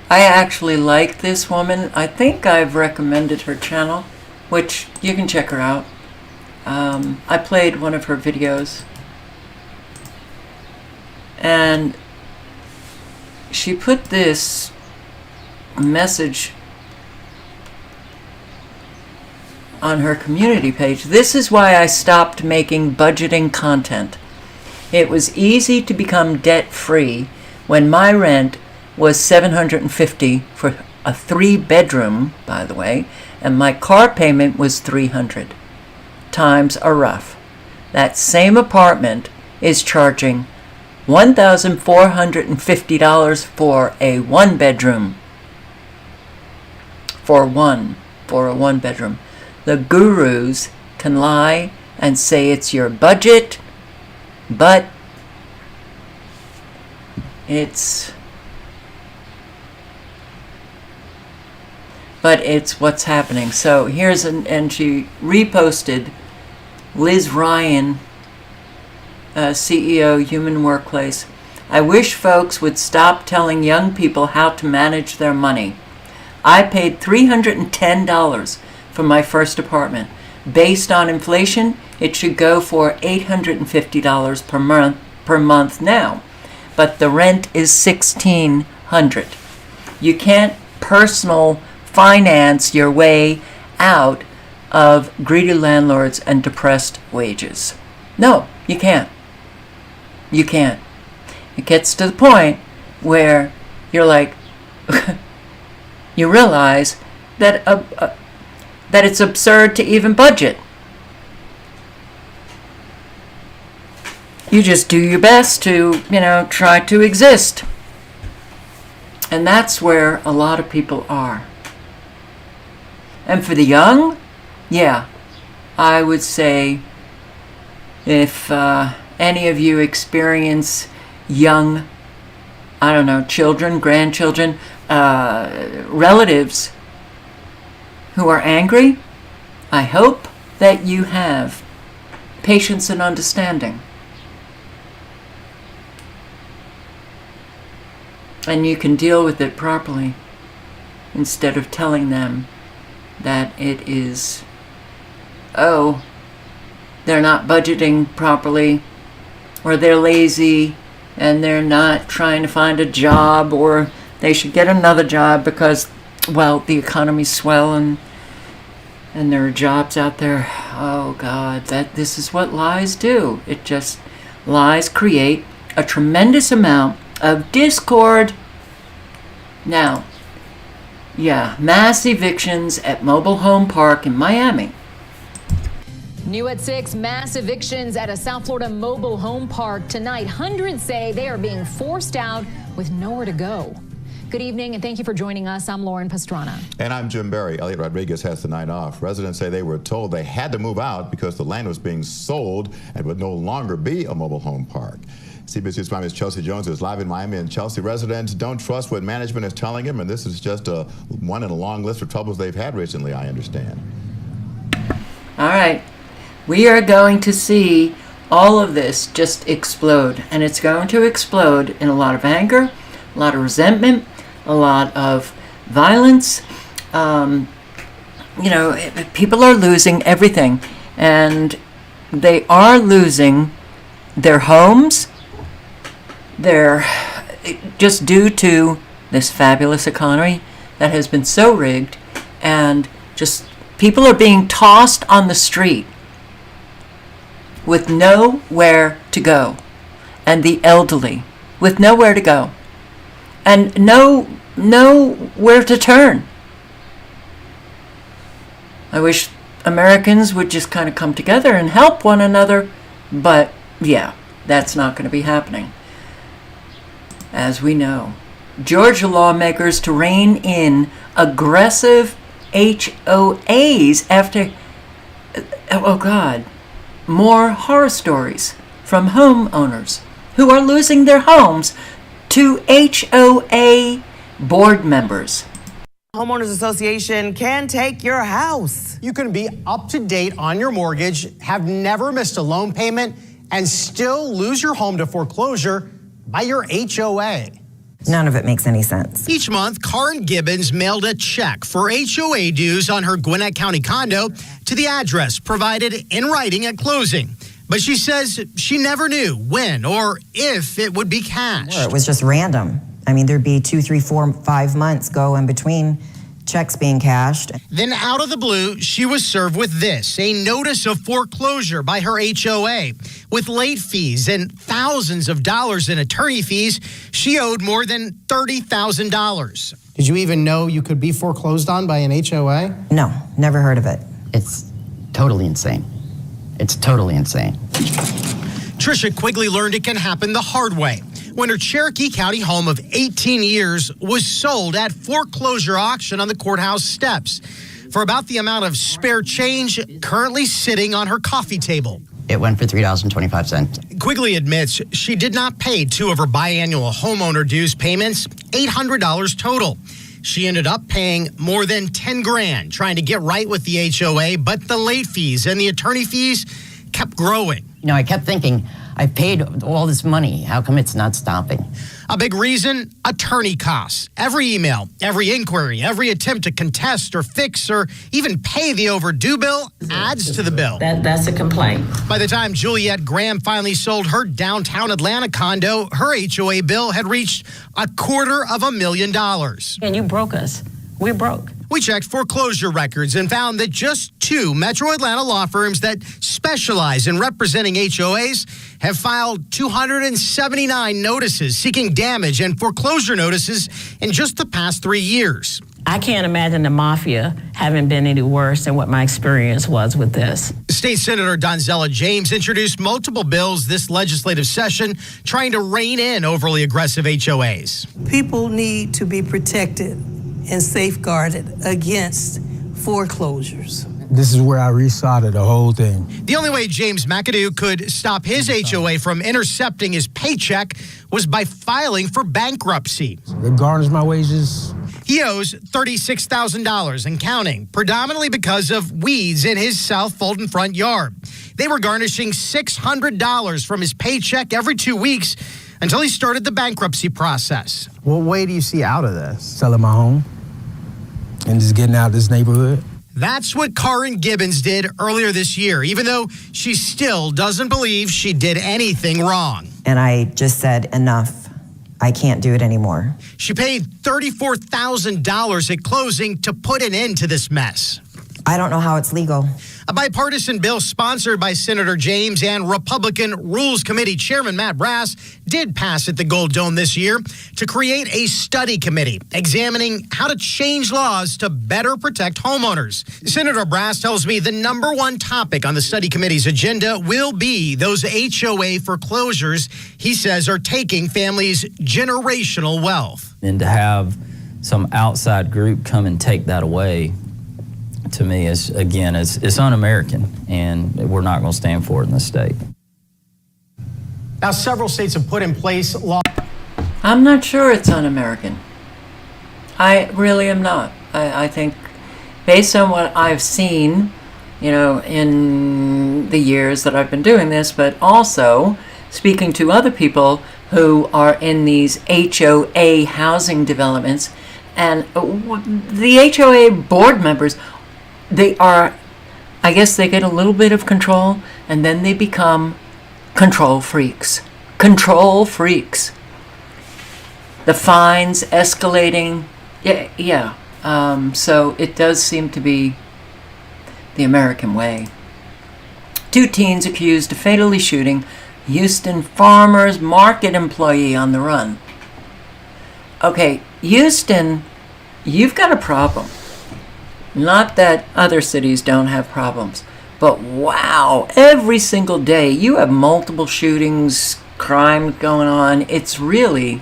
I actually like this woman. I think I've recommended her channel, which you can check her out. I played one of her videos, and she put this message on her community page. This is why I stopped making budgeting content. It was easy to become debt-free when my rent was $750 for a 3-bedroom, by the way, and my car payment was $300. Times are rough. That same apartment is charging $1,450 for a 1-bedroom. For a 1-bedroom. The gurus can lie and say it's your budget, but it's what's happening. So here's and she reposted Liz Ryan, CEO, Human Workplace. I wish folks would stop telling young people how to manage their money. I paid $310 for my first apartment. Based on inflation, it should go for $850 per month now, but the rent is $1,600. You can't personal finance your way out of greedy landlords and depressed wages. No, you can't. You can't. It gets to the point where you're like, you realize that that it's absurd to even budget. You just do your best to, try to exist. And that's where a lot of people are. And for the young, yeah, I would say if any of you experience young, children, grandchildren, relatives who are angry, I hope that you have patience and understanding. And you can deal with it properly instead of telling them that it is, they're not budgeting properly, or they're lazy and they're not trying to find a job, or they should get another job because, the economy's swell and there are jobs out there. Oh God, this is what lies do. Lies create a tremendous amount of discord. Now, mass evictions at Mobile Home Park in Miami. New at 6, mass evictions at a South Florida mobile home park tonight. Hundreds say they are being forced out with nowhere to go. Good evening, and thank you for joining us. I'm Lauren Pastrana. And I'm Jim Berry. Elliot Rodriguez has the night off. Residents say they were told they had to move out because the land was being sold and would no longer be a mobile home park. CBS Miami's Chelsea Jones is live in Miami, and Chelsea, residents don't trust what management is telling them, and this is just one in a long list of troubles they've had recently, I understand. All right. We are going to see all of this just explode, and it's going to explode in a lot of anger, a lot of resentment, a lot of violence. People are losing everything, and they are losing their homes. They're just due to this fabulous economy that has been so rigged, and just people are being tossed on the street with nowhere to go, and the elderly with nowhere to go and nowhere to turn. I wish Americans would just kind of come together and help one another, but that's not going to be happening. As we know, Georgia lawmakers to rein in aggressive HOAs after, more horror stories from homeowners who are losing their homes to HOA board members. Homeowners Association can take your house. You can be up to date on your mortgage, have never missed a loan payment, and still lose your home to foreclosure by your HOA. None of it makes any sense. Each month, Karen Gibbons mailed a check for HOA dues on her Gwinnett County condo to the address provided in writing at closing. But she says she never knew when or if it would be cashed. It was just random. I mean, there'd be 2, 3, 4, 5 months go in between checks being cashed. Then out of the blue, she was served with this, a notice of foreclosure by her HOA. With late fees and thousands of dollars in attorney fees, she owed more than $30,000. Did you even know you could be foreclosed on by an HOA? No, never heard of it. It's totally insane. It's totally insane. Trisha Quigley learned it can happen the hard way when her Cherokee County home of 18 years was sold at foreclosure auction on the courthouse steps for about the amount of spare change currently sitting on her coffee table. It went for $3.25. Quigley admits she did not pay 2 of her biannual homeowner dues payments, $800 total. She ended up paying more than $10,000 trying to get right with the HOA, but the late fees and the attorney fees kept growing. You know, I kept thinking, I paid all this money. How come it's not stopping? A big reason, attorney costs. Every email, every inquiry, every attempt to contest or fix or even pay the overdue bill adds to the bill. That's a complaint. By the time Juliette Graham finally sold her downtown Atlanta condo, her HOA bill had reached $250,000. And you broke us. We're broke. We checked foreclosure records and found that just 2 Metro Atlanta law firms that specialize in representing HOAs have filed 279 notices seeking damage and foreclosure notices in just the past 3 years. I can't imagine the mafia having been any worse than what my experience was with this. State Senator Donzella James introduced multiple bills this legislative session trying to rein in overly aggressive HOAs. People need to be protected and safeguarded against foreclosures. This is where I restarted the whole thing. The only way James McAdoo could stop his HOA from intercepting his paycheck was by filing for bankruptcy. It garnished my wages. He owes $36,000 and counting, predominantly because of weeds in his South Fulton front yard. They were garnishing $600 from his paycheck every 2 weeks until he started the bankruptcy process. What way do you see out of this? Selling my home and just getting out of this neighborhood? That's what Karen Gibbons did earlier this year, even though she still doesn't believe she did anything wrong. And I just said, enough. I can't do it anymore. She paid $34,000 at closing to put an end to this mess. I don't know how it's legal. A bipartisan bill sponsored by Senator James and Republican Rules Committee Chairman Matt Brass did pass at the Gold Dome this year to create a study committee examining how to change laws to better protect homeowners. Senator Brass tells me the number one topic on the study committee's agenda will be those HOA foreclosures he says are taking families' generational wealth. And to have some outside group come and take that away, to me, is again, it's un-American, and we're not going to stand for it in this state. Now, several states have put in place law. I'm not sure it's un-American. I really am not. I think, based on what I've seen, you know, in the years that I've been doing this, but also speaking to other people who are in these HOA housing developments, and the HOA board members, they are, I guess they get a little bit of control and then they become control freaks. Control freaks. The fines escalating. Yeah. So it does seem to be the American way. 2 teens accused of fatally shooting Houston farmers market employee on the run. Okay, Houston, you've got a problem. Not that other cities don't have problems, but wow, every single day you have multiple shootings, crime going on. It's really,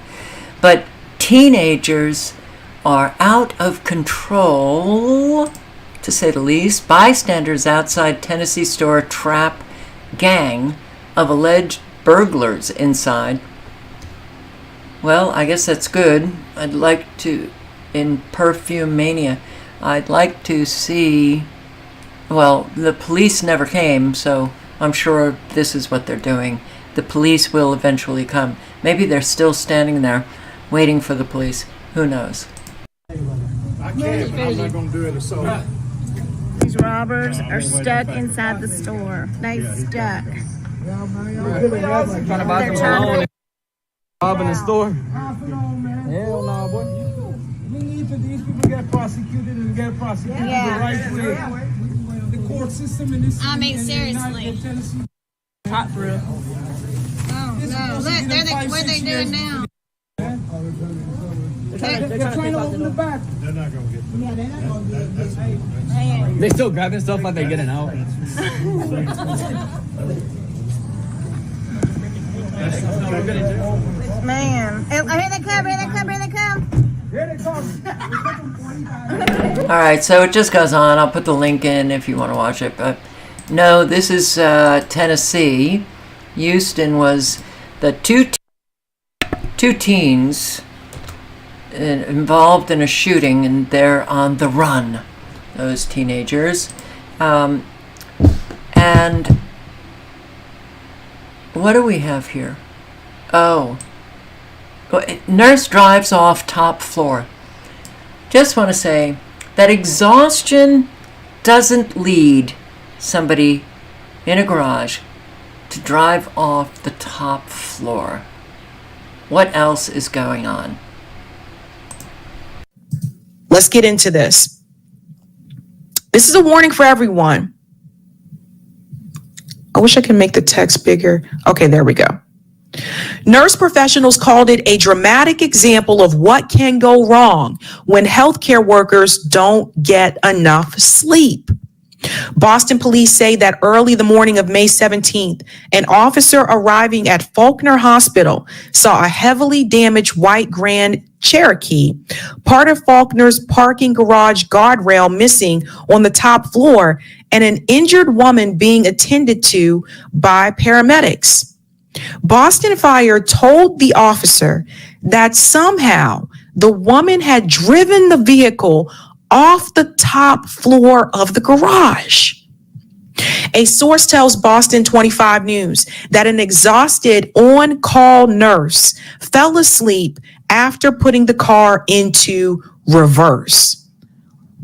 but teenagers are out of control, to say the least. Bystanders outside Tennessee store trap gang of alleged burglars inside. Well, I guess that's good. I'd like to, in Perfume Mania, I'd like to see, well, the police never came, so I'm sure this is what they're doing. The police will eventually come. Maybe they're still standing there waiting for the police. Who knows? I can't, but I'm not going to do it. So these robbers are stuck inside the store. They stuck. They're trying to robbing the store. Hell no, boy. We need for these people to get prosecuted and get prosecuted the right way. The court system in this. I mean, seriously. Hot for real. Oh no! Look, what are they doing now? They're trying to open the back. They're not going to get through. Yeah, they're not going to get through. They still grabbing stuff like they're getting out. Man, here they come! Here they come! Here they come! Here they come! All right, so it just goes on. I'll put the link in if you want to watch it. But no, this is Tennessee. Houston was the two teens involved in a shooting, and they're on the run, those teenagers. And what do we have here? Oh. Nurse drives off top floor. Just want to say that exhaustion doesn't lead somebody in a garage to drive off the top floor. What else is going on? Let's get into this. This is a warning for everyone. I wish I could make the text bigger. Okay, there we go. Nurse professionals called it a dramatic example of what can go wrong when healthcare workers don't get enough sleep. Boston police say that early the morning of May 17th, an officer arriving at Faulkner Hospital saw a heavily damaged white Grand Cherokee, part of Faulkner's parking garage guardrail missing on the top floor, and an injured woman being attended to by paramedics. Boston Fire told the officer that somehow the woman had driven the vehicle off the top floor of the garage. A source tells Boston 25 News that an exhausted on-call nurse fell asleep after putting the car into reverse.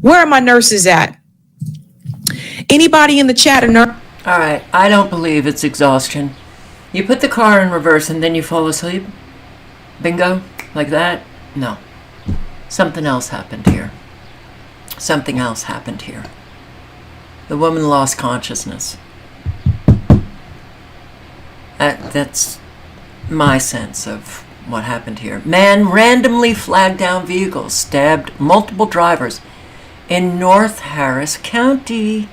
Where are my nurses at? Anybody in the chat? All right, I don't believe it's exhaustion. You put the car in reverse and then you fall asleep? Bingo? Like that? No. Something else happened here. Something else happened here. The woman lost consciousness. That's my sense of what happened here. Man randomly flagged down vehicles, stabbed multiple drivers in North Harris County,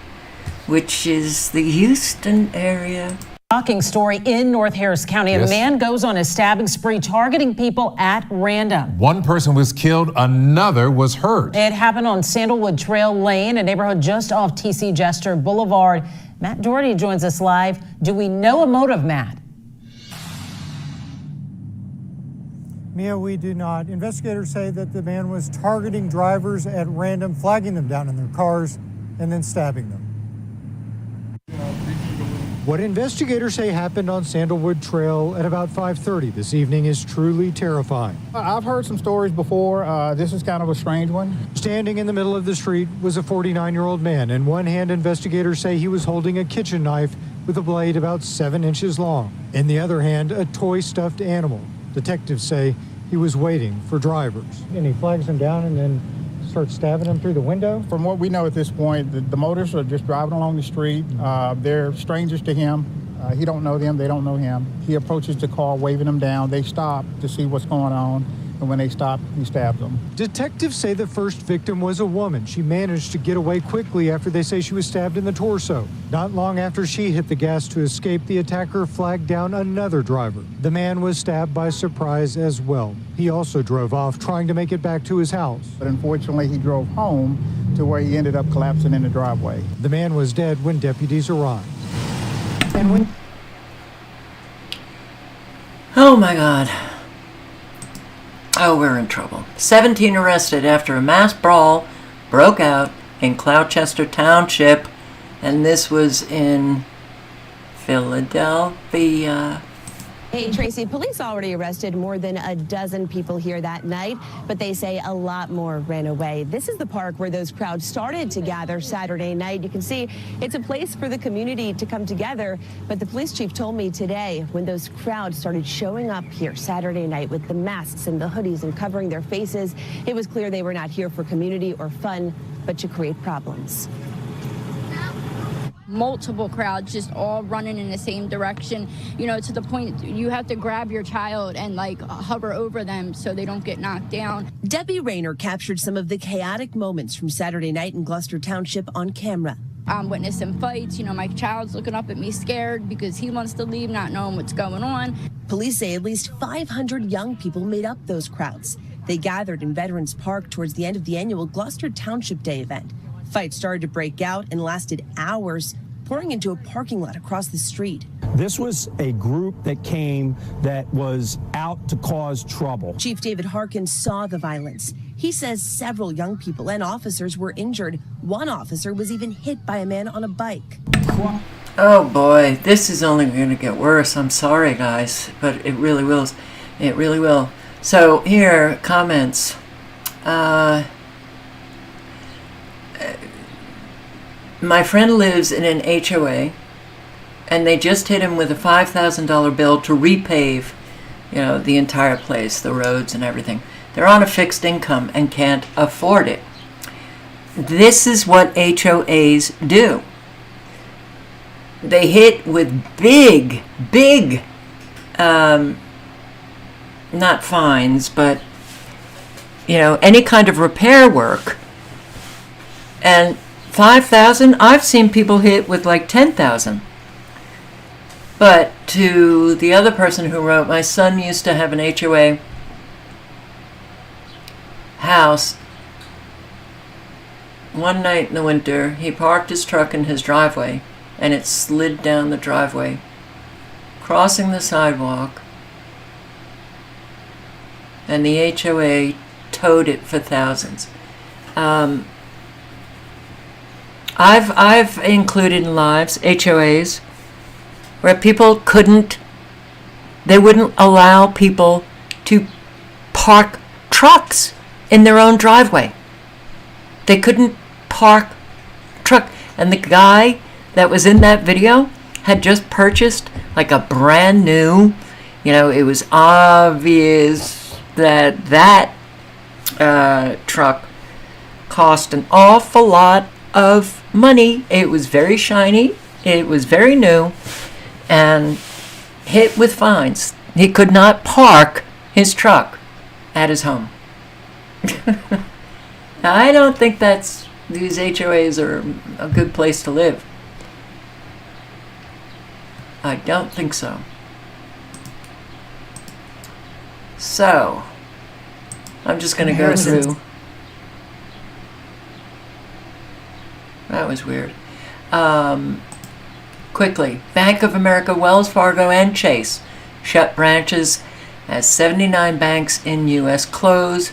which is the Houston area. Shocking story in North Harris County. Yes. A man goes on a stabbing spree targeting people at random. One person was killed, another was hurt. It happened on Sandalwood Trail Lane, a neighborhood just off T.C. Jester Boulevard. Matt Doherty joins us live. Do we know a motive, Matt? Mia, we do not. Investigators say that the man was targeting drivers at random, flagging them down in their cars, and then stabbing them. What investigators say happened on Sandalwood Trail at about 5:30 this evening is truly terrifying. I've heard some stories before. This is kind of a strange one. Standing in the middle of the street was a 49-year-old man. In one hand, investigators say he was holding a kitchen knife with a blade about 7 inches long. In the other hand, a toy stuffed animal. Detectives say he was waiting for drivers. And he flags them down and then starts stabbing them through the window? From what we know at this point, the motorists are just driving along the street. They're strangers to him. He don't know them. They don't know him. He approaches the car, waving them down. They stop to see what's going on. And when they stop, he stabs them. Detectives say the first victim was a woman. She managed to get away quickly after they say she was stabbed in the torso. Not long after she hit the gas to escape, the attacker flagged down another driver. The man was stabbed by surprise as well. He also drove off, trying to make it back to his house. But unfortunately, he drove home to where he ended up collapsing in the driveway. The man was dead when deputies arrived. Oh my God. Oh, we're in trouble. 17 arrested after a mass brawl broke out in Gloucester Township, and this was in Philadelphia. Hey, Tracy, police already arrested more than a dozen people here that night, but they say a lot more ran away. This is the park where those crowds started to gather Saturday night. You can see it's a place for the community to come together, but the police chief told me today when those crowds started showing up here Saturday night with the masks and the hoodies and covering their faces, it was clear they were not here for community or fun, but to create problems. Multiple crowds just all running in the same direction, you know, to the point you have to grab your child and like hover over them so they don't get knocked down. Debbie Rayner captured some of the chaotic moments from Saturday night in Gloucester Township on camera. I'm witnessing fights, you know, my child's looking up at me scared because he wants to leave, not knowing what's going on. Police say at least 500 young people made up those crowds. They gathered in Veterans Park towards the end of the annual Gloucester Township Day event. Fights started to break out and lasted hours, pouring into a parking lot across the street. This was a group that came that was out to cause trouble. Chief David Harkins saw the violence. He says several young people and officers were injured. One officer was even hit by a man on a bike. Oh boy, this is only going to get worse. I'm sorry, guys, but it really will. It really will. So here, comments. My friend lives in an HOA, and they just hit him with a $5,000 bill to repave, the entire place, the roads and everything. They're on a fixed income and can't afford it. This is what HOAs do. They hit with big, not fines, but, any kind of repair work. And $5,000, I've seen people hit with like $10,000. But to the other person who wrote, my son used to have an HOA house. One night in the winter, he parked his truck in his driveway, and it slid down the driveway, crossing the sidewalk, and the HOA towed it for thousands. I've included in lives HOAs where people they wouldn't allow people to park trucks in their own driveway. They couldn't park truck. And the guy that was in that video had just purchased like a brand new, it was obvious that truck cost an awful lot of money. It was very shiny. It was very new and hit with fines. He could not park his truck at his home. Now, I don't think these HOAs are a good place to live. I don't think so. So, I'm just going to go through. That was weird. Quickly, Bank of America, Wells Fargo, and Chase shut branches as 79 banks in U.S. close.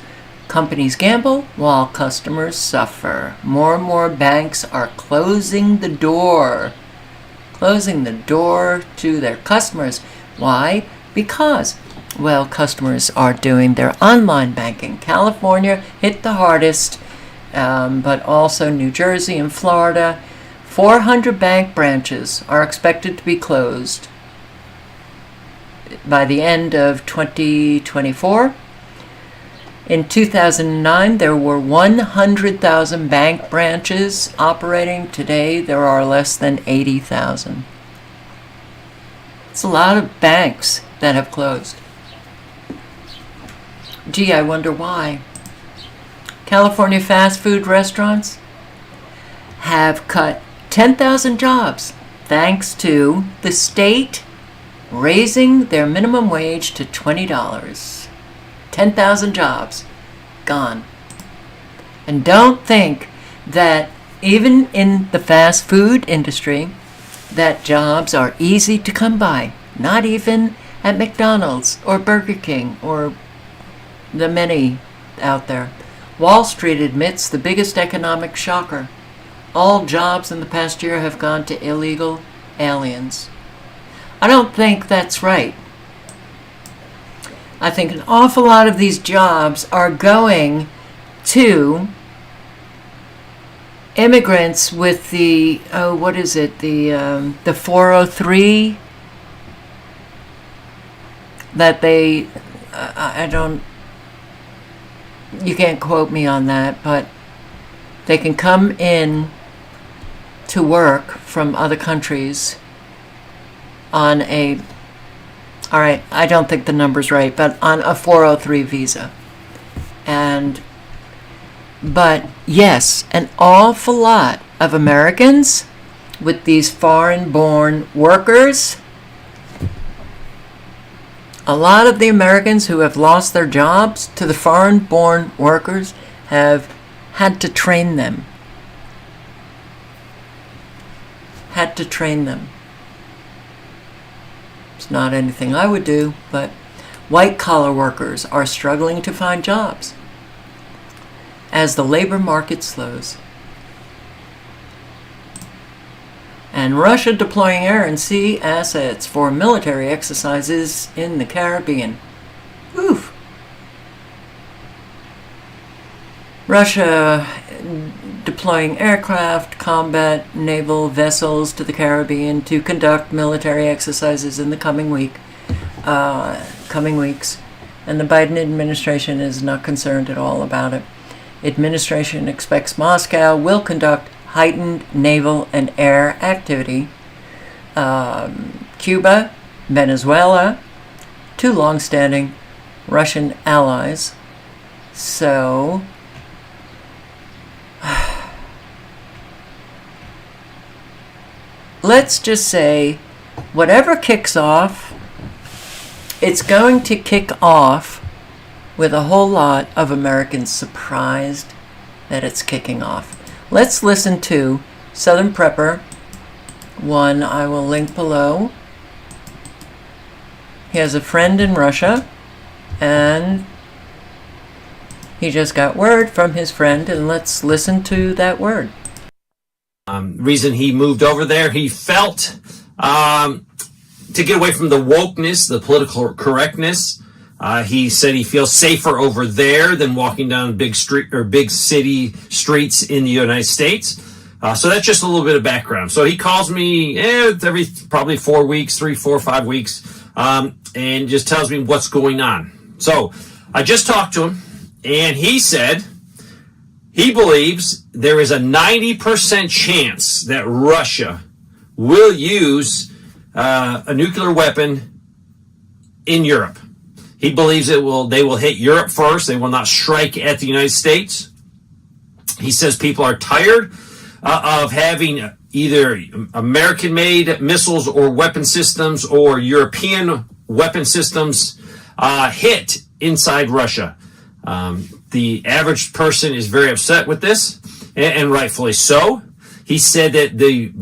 Companies gamble while customers suffer. More and more banks are closing the door to their customers. Why? Because, customers are doing their online banking. California hit the hardest, but also New Jersey and Florida. 400 bank branches are expected to be closed by the end of 2024. In 2009, there were 100,000 bank branches operating. Today, there are less than 80,000. It's a lot of banks that have closed. Gee, I wonder why. California fast food restaurants have cut 10,000 jobs thanks to the state raising their minimum wage to $20. 10,000 jobs gone. And don't think that even in the fast food industry that jobs are easy to come by. Not even at McDonald's or Burger King or the many out there. Wall Street admits the biggest economic shocker. All jobs in the past year have gone to illegal aliens. I don't think that's right. I think an awful lot of these jobs are going to immigrants with the, the 403 that they, you can't quote me on that, but they can come in to work from other countries on a, all right, I don't think the number's right, but on a 403 visa. But yes, an awful lot of Americans with these foreign-born workers, a lot of the Americans who have lost their jobs to the foreign-born workers have had to train them. It's not anything I would do, but white-collar workers are struggling to find jobs as the labor market slows. And and Russia deploying air and sea assets for military exercises in the Caribbean. Oof. Russia deploying aircraft, combat naval vessels to the Caribbean to conduct military exercises in the coming weeks. And the Biden administration is not concerned at all about it. Administration expects Moscow will conduct heightened naval and air activity. Cuba, Venezuela, two long-standing Russian allies. So, let's just say, whatever kicks off, it's going to kick off with a whole lot of Americans surprised that it's kicking off. Let's listen to Southern Prepper, one I will link below. He has a friend in Russia, and he just got word from his friend, and let's listen to that word. Reason he moved over there, he felt to get away from the wokeness, the political correctness. He said he feels safer over there than walking down big city streets in the United States. So that's just a little bit of background. So he calls me every probably 4 weeks, 3, 4, 5 weeks, and just tells me what's going on. So I just talked to him, and he said he believes there is a 90% chance that Russia will use a nuclear weapon in Europe. He believes they will hit Europe first. They will not strike at the United States. He says people are tired of having either American-made missiles or weapon systems or European weapon systems hit inside Russia. The average person is very upset with this, and rightfully so. He said that the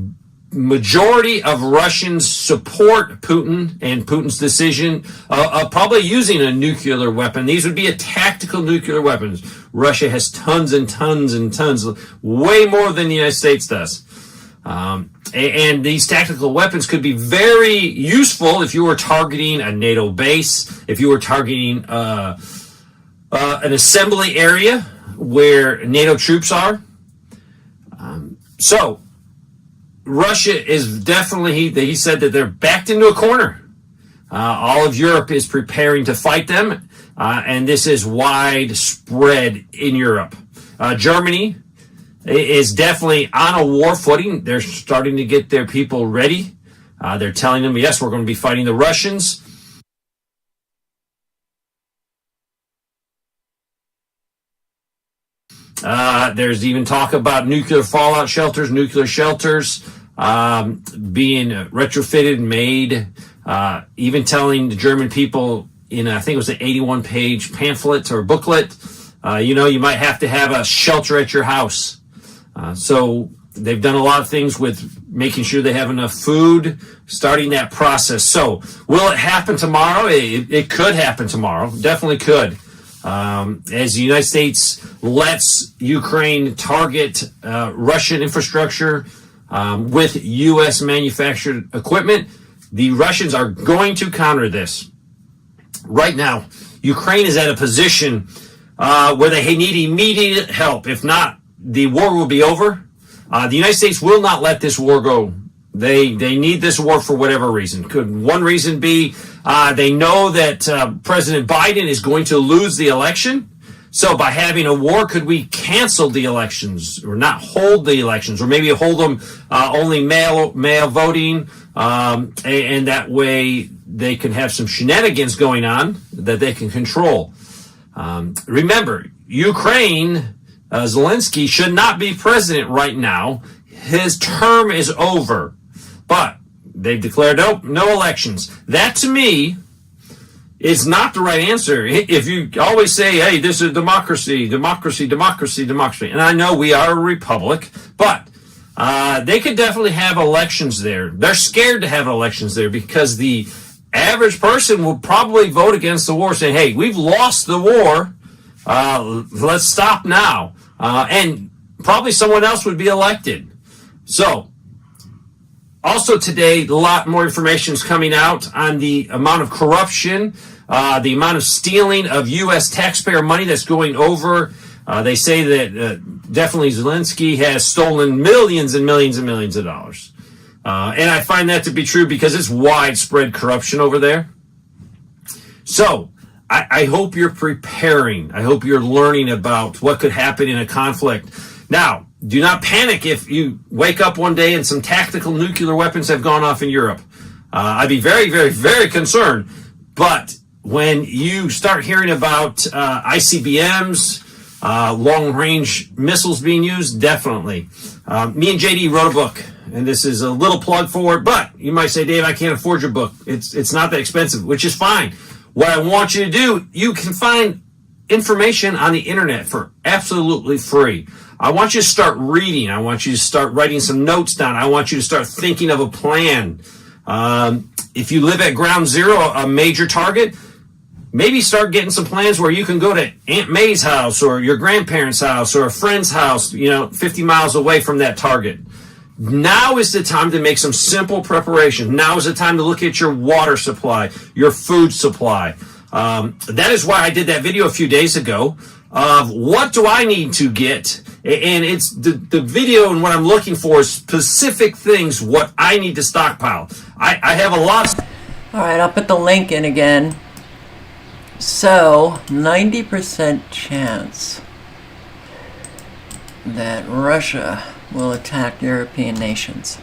majority of Russians support Putin and Putin's decision of probably using a nuclear weapon. These would be a tactical nuclear weapons. Russia has tons and tons and tons, way more than the United States does. And these tactical weapons could be very useful if you were targeting a NATO base, if you were targeting an assembly area where NATO troops are. So Russia is definitely, he said that they're backed into a corner. All of Europe is preparing to fight them, and this is widespread in Europe. Germany is definitely on a war footing. They're starting to get their people ready. They're telling them, yes, we're going to be fighting the Russians. There's even talk about nuclear fallout shelters, being retrofitted, made, even telling the German people in, I think it was an 81-page pamphlet or booklet, you might have to have a shelter at your house. So they've done a lot of things with making sure they have enough food, starting that process. So will it happen tomorrow? It could happen tomorrow. Definitely could. As the United States lets Ukraine target Russian infrastructure with U.S. manufactured equipment, the Russians are going to counter this. Right now, Ukraine is at a position where they need immediate help. If not, the war will be over. The United States will not let this war go. They need this war for whatever reason. Could one reason be they know that President Biden is going to lose the election? So by having a war, could we cancel the elections or not hold the elections, or maybe hold them only mail voting, and that way they can have some shenanigans going on that they can control. Remember, Ukraine, Zelensky should not be president right now. His term is over, but they've declared no elections. That to me is not the right answer. If you always say, hey, this is democracy, democracy, democracy, democracy, and I know we are a republic, but they could definitely have elections there. They're scared to have elections there because the average person will probably vote against the war, saying, hey, we've lost the war. Let's stop now. And probably someone else would be elected. So Also today, a lot more information is coming out on the amount of corruption, the amount of stealing of U.S. taxpayer money that's going over. They say that definitely Zelensky has stolen millions and millions and millions of dollars. And I find that to be true because it's widespread corruption over there. So I hope you're preparing. I hope you're learning about what could happen in a conflict. Now, do not panic if you wake up one day and some tactical nuclear weapons have gone off in Europe. I'd be very, very, very concerned. But when you start hearing about ICBMs, long-range missiles being used, definitely. Me and JD wrote a book, and this is a little plug for it, but you might say, Dave, I can't afford your book. It's not that expensive, which is fine. What I want you to do, you can find information on the internet for absolutely free. I want you to start reading. I want you to start writing some notes down. I want you to start thinking of a plan. If you live at ground zero, a major target, maybe start getting some plans where you can go to Aunt May's house or your grandparents' house or a friend's house, 50 miles away from that target. Now is the time to make some simple preparation. Now is the time to look at your water supply, your food supply. That is why I did that video a few days ago of what do I need to get. And it's the video, and what I'm looking for is specific things, what I need to stockpile. I have a lot. All right, I'll put the link in again. So, 90% chance that Russia will attack European nations.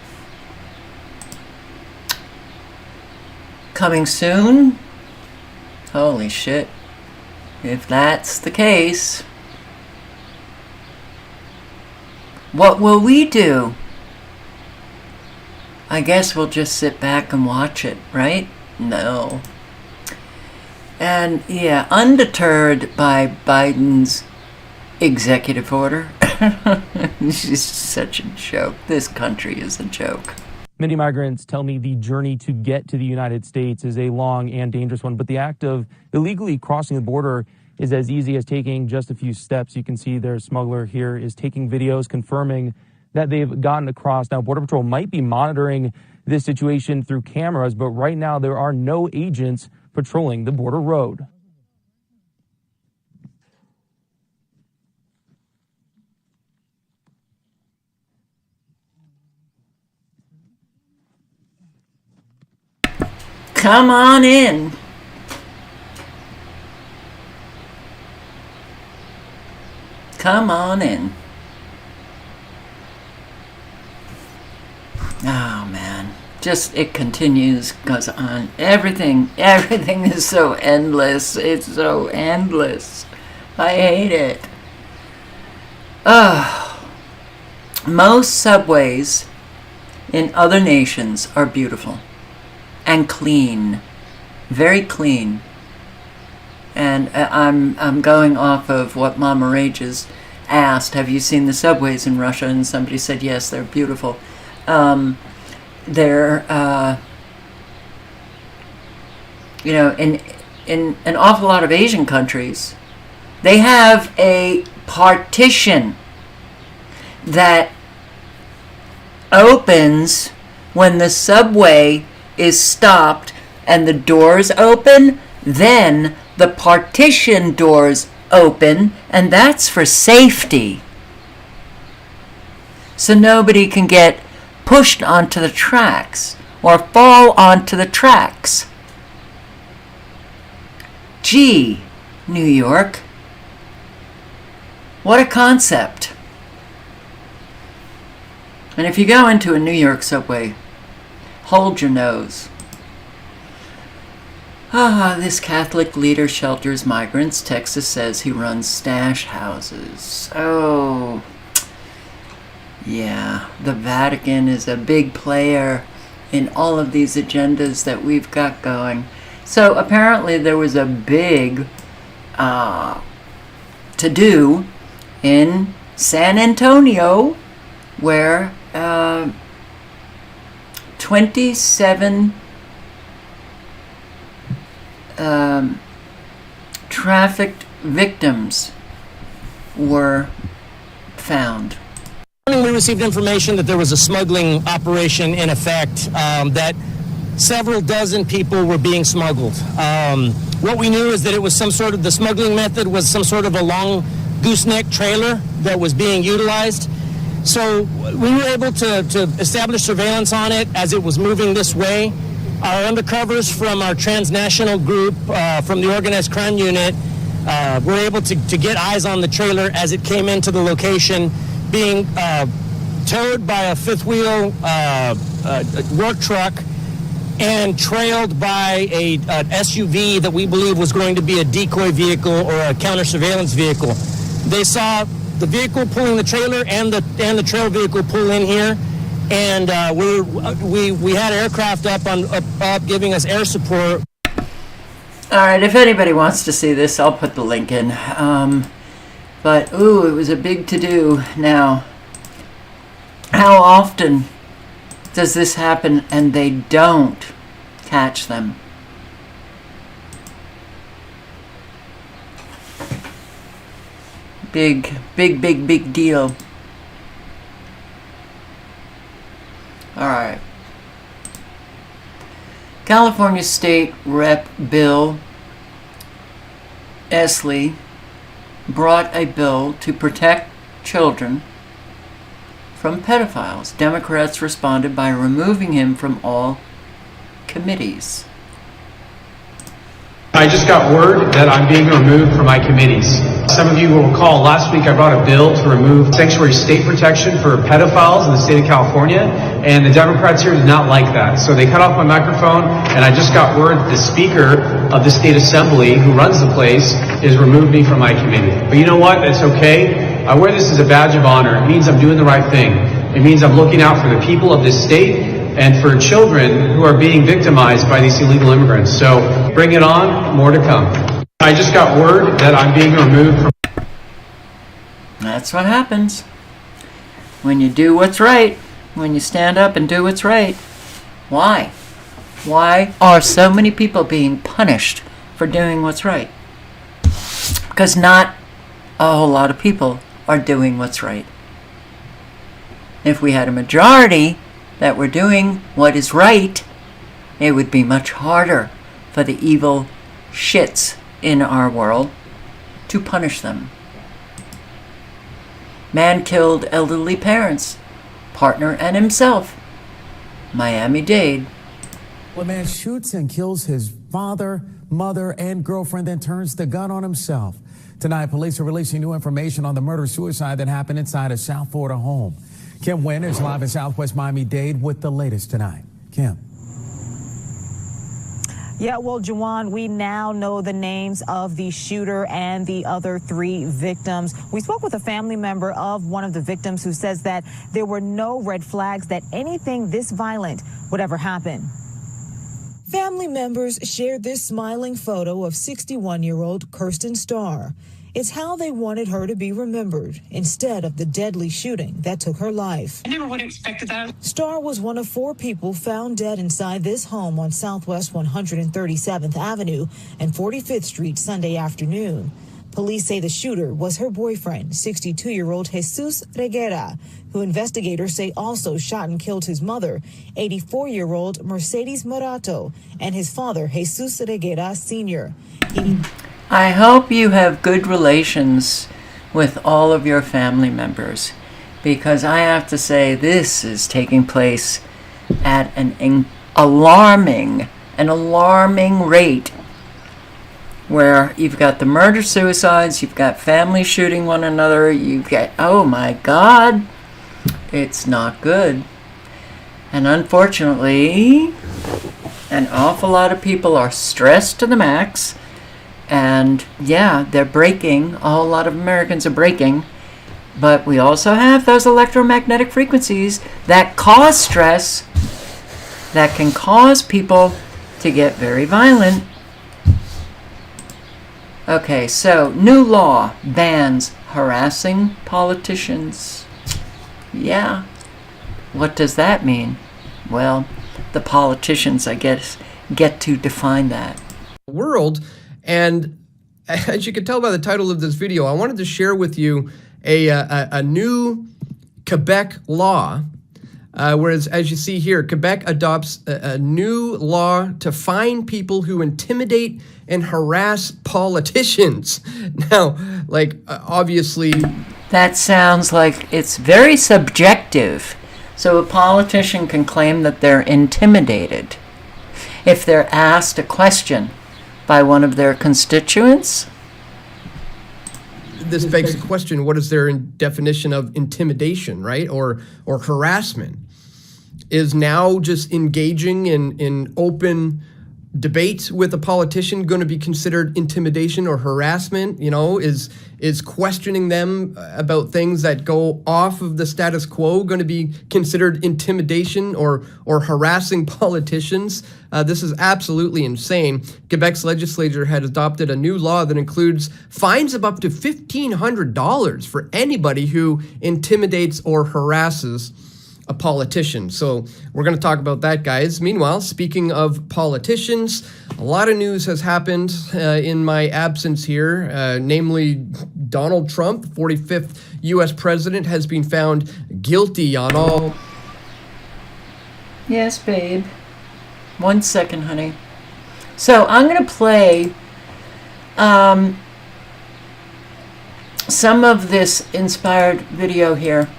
Coming soon? Holy shit. If that's the case, what will we do? I guess we'll just sit back and watch it, right? No. And yeah, undeterred by Biden's executive order. This is such a joke. This country is a joke. Many migrants tell me the journey to get to the United States is a long and dangerous one, but the act of illegally crossing the border is as easy as taking just a few steps. You can see their smuggler here is taking videos confirming that they've gotten across. Now, Border Patrol might be monitoring this situation through cameras, but right now there are no agents patrolling the border road. Come on in. Come on in. Oh man, just it continues, goes on. Everything is so endless. It's so endless. I hate it. Most subways in other nations are beautiful and clean, very clean. And I'm going off of what Mama Rages asked. Have you seen the subways in Russia? And somebody said yes, they're beautiful. They're in an awful lot of Asian countries, they have a partition that opens when the subway is stopped and the doors open, then the partition doors open, and that's for safety. So nobody can get pushed onto the tracks or fall onto the tracks. Gee, New York, what a concept. And if you go into a New York subway, hold your nose. This Catholic leader shelters migrants. Texas says he runs stash houses. Oh, yeah, the Vatican is a big player in all of these agendas that we've got going. So apparently there was a big to-do in San Antonio where 27 trafficked victims were found. We we received information that there was a smuggling operation in effect, that several dozen people were being smuggled. What we knew is that it was the smuggling method was some sort of a long gooseneck trailer that was being utilized. So we were able to establish surveillance on it as it was moving this way. Our undercovers from our transnational group, from the organized crime unit, were able to get eyes on the trailer as it came into the location, being towed by a fifth wheel work truck and trailed by an SUV that we believe was going to be a decoy vehicle or a counter surveillance vehicle. They saw the vehicle pulling the trailer and the trail vehicle pull in here, and we had aircraft up giving us air support. All right, if anybody wants to see this, I'll put the link in. But ooh, it was a big to-do. Now, how often does this happen and they don't catch them? Big deal. All right. California State Rep Bill Esley brought a bill to protect children from pedophiles. Democrats responded by removing him from all committees. I just got word that I'm being removed from my committees. Some of you will recall last week I brought a bill to remove sanctuary state protection for pedophiles in the state of California, and the Democrats here did not like that. So they cut off my microphone, and I just got word that the Speaker of the State Assembly, who runs the place, has removed me from my committee. But you know what? It's okay. I wear this as a badge of honor. It means I'm doing the right thing. It means I'm looking out for the people of this state and for children who are being victimized by these illegal immigrants. So bring it on, more to come. I just got word that I'm being removed from... That's what happens when you do what's right, when you stand up and do what's right. Why? Why are so many people being punished for doing what's right? Because not a whole lot of people are doing what's right. If we had a majority that were doing what is right, it would be much harder for the evil shits in our world to punish them. Man killed elderly parents, partner and himself. Miami-Dade. A man shoots and kills his father, mother, and girlfriend, then turns the gun on himself. Tonight, police are releasing new information on the murder-suicide that happened inside a South Florida home. Kim Wynn is live in Southwest Miami-Dade with the latest tonight. Kim. Yeah, well, Juwan, we now know the names of the shooter and the other 3 victims. We spoke with a family member of one of the victims who says that there were no red flags that anything this violent would ever happen. Family members shared this smiling photo of 61-year-old Kirsten Starr. It's how they wanted her to be remembered instead of the deadly shooting that took her life. I never would have expected that. Starr was one of 4 people found dead inside this home on Southwest 137th Avenue and 45th Street Sunday afternoon. Police say the shooter was her boyfriend, 62-year-old Jesus Reguera, who investigators say also shot and killed his mother, 84-year-old Mercedes Morato, and his father, Jesus Reguera Sr. I hope you have good relations with all of your family members, because I have to say this is taking place at an alarming rate, where you've got the murder-suicides, you've got families shooting one another, you've got, oh my God, it's not good. And unfortunately, an awful lot of people are stressed to the max. And yeah, they're breaking. A whole lot of Americans are breaking. But we also have those electromagnetic frequencies that cause stress, that can cause people to get very violent. Okay, so new law bans harassing politicians. Yeah. What does that mean? Well, the politicians, I guess, get to define that. World. And as you can tell by the title of this video, I wanted to share with you a new Quebec law. Whereas, as you see here, Quebec adopts a new law to fine people who intimidate and harass politicians. Now, like, obviously... That sounds like it's very subjective. So a politician can claim that they're intimidated if they're asked a question by one of their constituents. This begs the question, what is their definition of intimidation, right? Or harassment? Is now just engaging in open debate with a politician going to be considered intimidation or harassment? You know, is questioning them about things that go off of the status quo going to be considered intimidation or harassing politicians? This is absolutely insane. Quebec's legislature had adopted a new law that includes fines of up to $1,500 for anybody who intimidates or harasses a politician. So we're going to talk about that, guys. Meanwhile, speaking of politicians, a lot of news has happened in my absence here, namely Donald Trump, 45th U.S. president, has been found guilty on all... Yes, babe. 1 second, honey. So I'm going to play some of this inspired video here.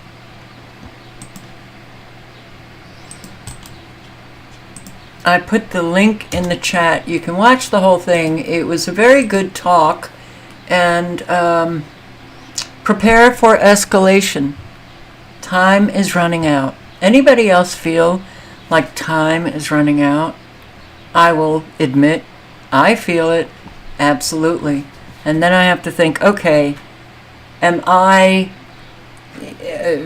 I put the link in the chat. You can watch the whole thing. It was a very good talk. And prepare for escalation. Time is running out. Anybody else feel like time is running out? I will admit, I feel it. Absolutely. And then I have to think, okay, am I...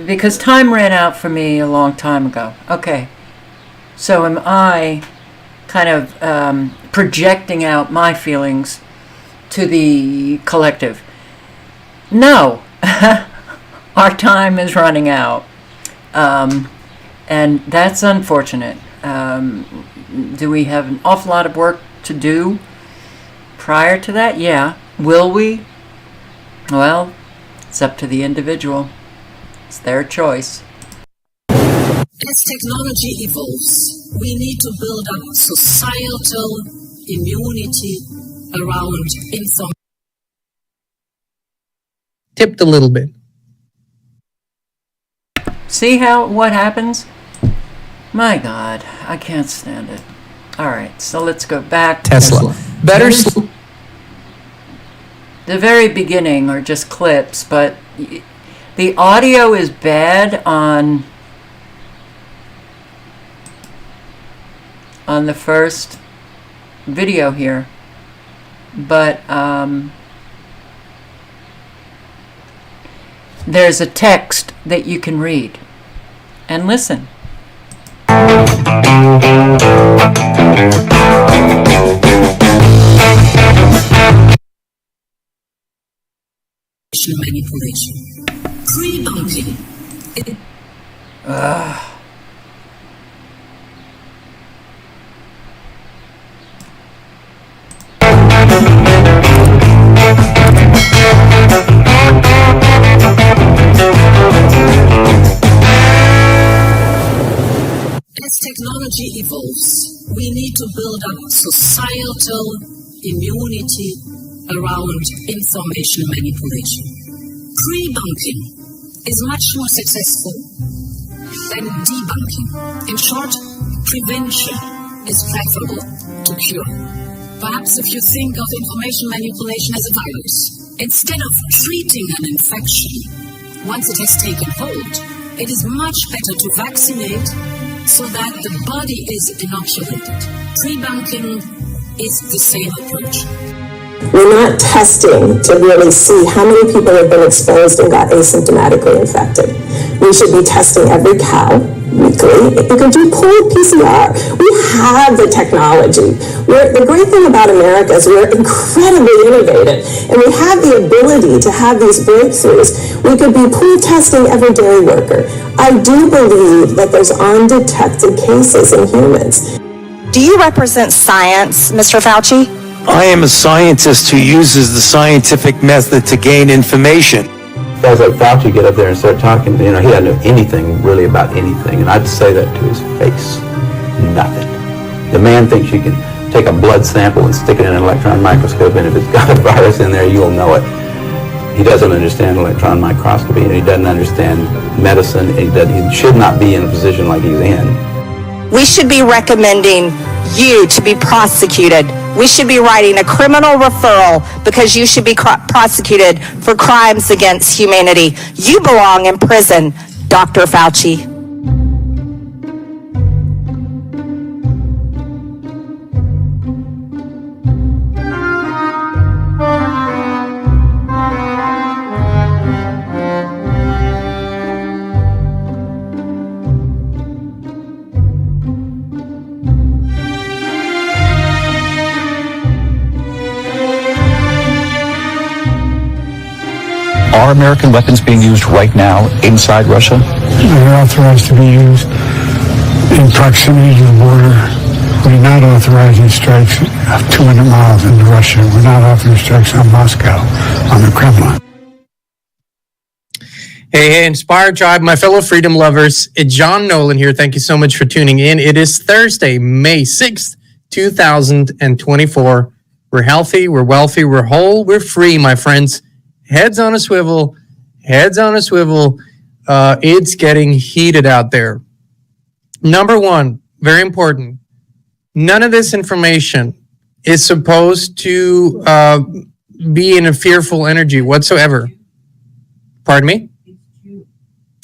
Because time ran out for me a long time ago. Okay. So am I kind of projecting out my feelings to the collective? No. Our time is running out. And that's unfortunate. Do we have an awful lot of work to do prior to that? Yeah. Will we? Well, it's up to the individual. It's their choice. As technology evolves, we need to build up societal immunity around information. Tipped a little bit. See what happens? My God, I can't stand it. All right, so let's go back. Tesla. Better. The very beginning are just clips, but the audio is bad on the first video here, but there's a text that you can read and listen. Manipulation. Pre-bunking. As technology evolves, we need to build up societal immunity around information manipulation. Pre-bunking is much more successful than debunking. In short, prevention is preferable to cure. Perhaps if you think of information manipulation as a virus, instead of treating an infection once it has taken hold, it is much better to vaccinate so that the body is inoculated. Pre-bunking is the same approach. We're not testing to really see how many people have been exposed and got asymptomatically infected. We should be testing every cow weekly. You can do pooled PCR. We have the technology. The great thing about America is we're incredibly innovative, and we have the ability to have these breakthroughs. We could be pool testing every dairy worker. I do believe that there's undetected cases in humans. Do you represent science, Mr. Fauci? I am a scientist who uses the scientific method to gain information. guys like Fauci get up there and start talking, he doesn't know anything really about anything. And I'd say that to his face. Nothing. The man thinks you can take a blood sample and stick it in an electron microscope, and if it's got a virus in there, you'll know it. He doesn't understand electron microscopy, and he doesn't understand medicine. He should not be in a position like he's in. We should be recommending you to be prosecuted. We should be writing a criminal referral because you should be prosecuted for crimes against humanity. You belong in prison, Dr. Fauci. Are American weapons being used right now inside Russia? They're authorized to be used in proximity to the border. We're not authorizing strikes 200 miles into Russia. We're not authorizing strikes on Moscow, on the Kremlin. Hey, Inspire Tribe, my fellow freedom lovers. It's John Nolan here. Thank you so much for tuning in. It is Thursday, May 6th, 2024. We're healthy, we're wealthy, we're whole, we're free, my friends. Heads on a swivel, heads on a swivel. It's getting heated out there. Number one, very important. None of this information is supposed to be in a fearful energy whatsoever. Pardon me?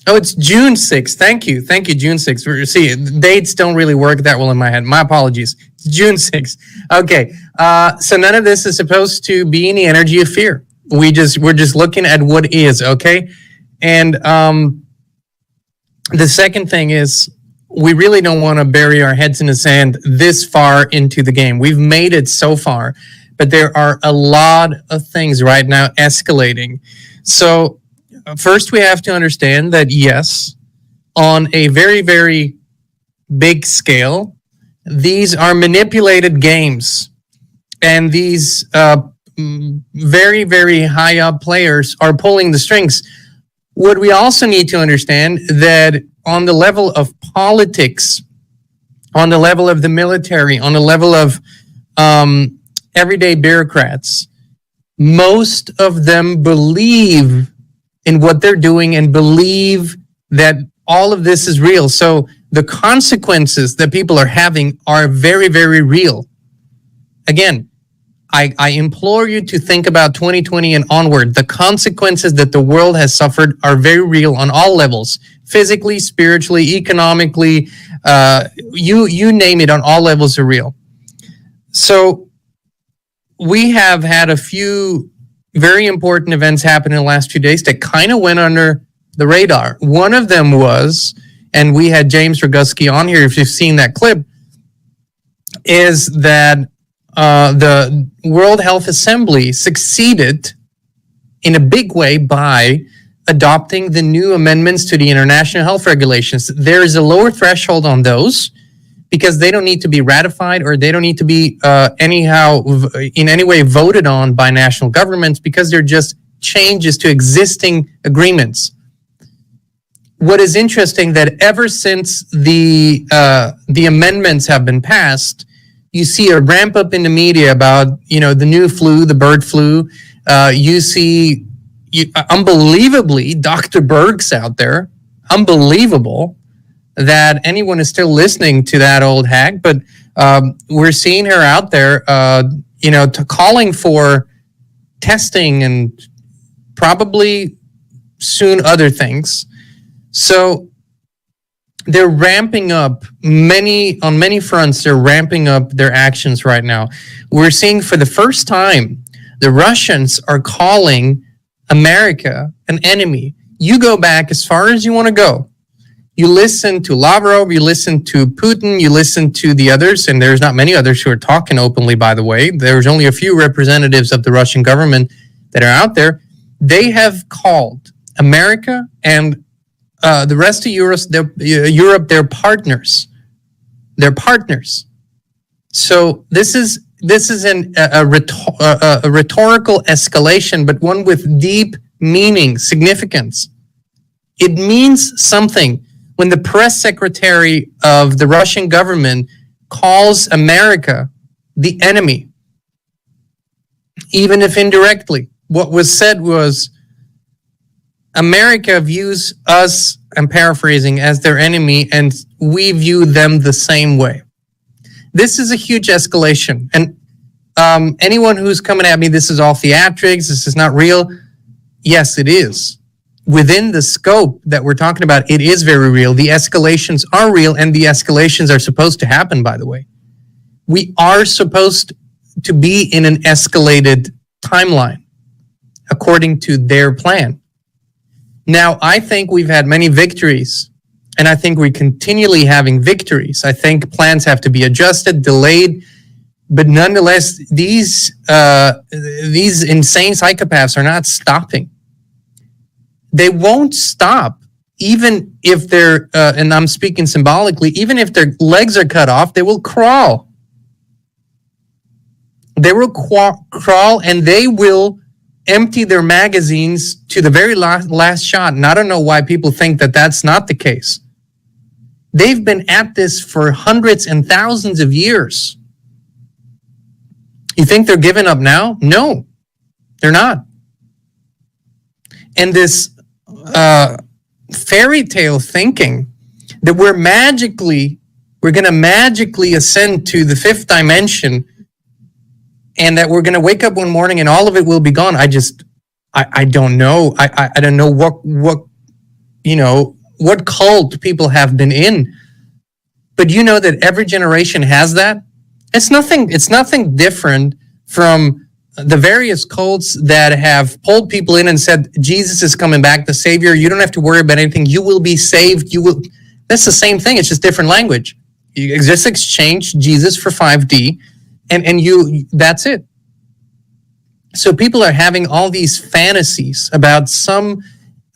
Oh, it's June 6th. Thank you, June 6th. See, dates don't really work that well in my head. My apologies. It's June 6th. Okay, so none of this is supposed to be in the energy of fear. We're just looking at what is, okay? And the second thing is we really don't want to bury our heads in the sand this far into the game. We've made it so far, but there are a lot of things right now escalating. So first we have to understand that, yes, on a very, very big scale, these are manipulated games. And these very, very high up players are pulling the strings. What we also need to understand that on the level of politics, on the level of the military, on the level of everyday bureaucrats, most of them believe in what they're doing and believe that all of this is real. So the consequences that people are having are very, very real. Again, I implore you to think about 2020 and onward. The consequences that the world has suffered are very real on all levels, physically, spiritually, economically, you name it, on all levels are real. So we have had a few very important events happen in the last few days that kind of went under the radar. One of them was, and we had James Roguski on here, if you've seen that clip, is that the World Health Assembly succeeded in a big way by adopting the new amendments to the international health regulations. There is a lower threshold on those because they don't need to be ratified or they don't need to be anyhow in any way voted on by national governments because they're just changes to existing agreements. What is interesting that ever since the amendments have been passed, you see a ramp up in the media about, the new flu, the bird flu. You see, unbelievably, Dr. Birx out there. Unbelievable that anyone is still listening to that old hag. But we're seeing her out there, calling for testing and probably soon other things. So they're ramping up on many fronts. They're ramping up their actions right now. We're seeing for the first time, the Russians are calling America an enemy. You go back as far as you want to go. You listen to Lavrov, you listen to Putin, you listen to the others, and there's not many others who are talking openly, by the way. There's only a few representatives of the Russian government that are out there. They have called America and the rest of Europe, they're partners. They're partners. So this is a rhetorical escalation, but one with deep meaning, significance. It means something when the press secretary of the Russian government calls America the enemy, even if indirectly. What was said was, America views us, I'm paraphrasing, as their enemy, and we view them the same way. This is a huge escalation. And anyone who's coming at me, this is all theatrics, this is not real. Yes, it is. Within the scope that we're talking about, it is very real. The escalations are real, and the escalations are supposed to happen, by the way. We are supposed to be in an escalated timeline, according to their plan. Now, I think we've had many victories, and I think we're continually having victories. I think plans have to be adjusted, delayed, but nonetheless, these insane psychopaths are not stopping. They won't stop, even if they're, and I'm speaking symbolically, even if their legs are cut off, they will crawl. They will crawl, and they will empty their magazines to the very last shot. And I don't know why people think that that's not the case. They've been at this for hundreds and thousands of years. You think they're giving up now? No, they're not. And this fairy tale thinking that we're going to magically ascend to the fifth dimension, and that we're going to wake up one morning and all of it will be gone. I don't know. I don't know what cult people have been in. But you know that every generation has that. It's nothing different from the various cults that have pulled people in and said, Jesus is coming back, the Savior. You don't have to worry about anything. You will be saved. That's the same thing. It's just different language. You just exchange Jesus for 5D. And that's it. So people are having all these fantasies about some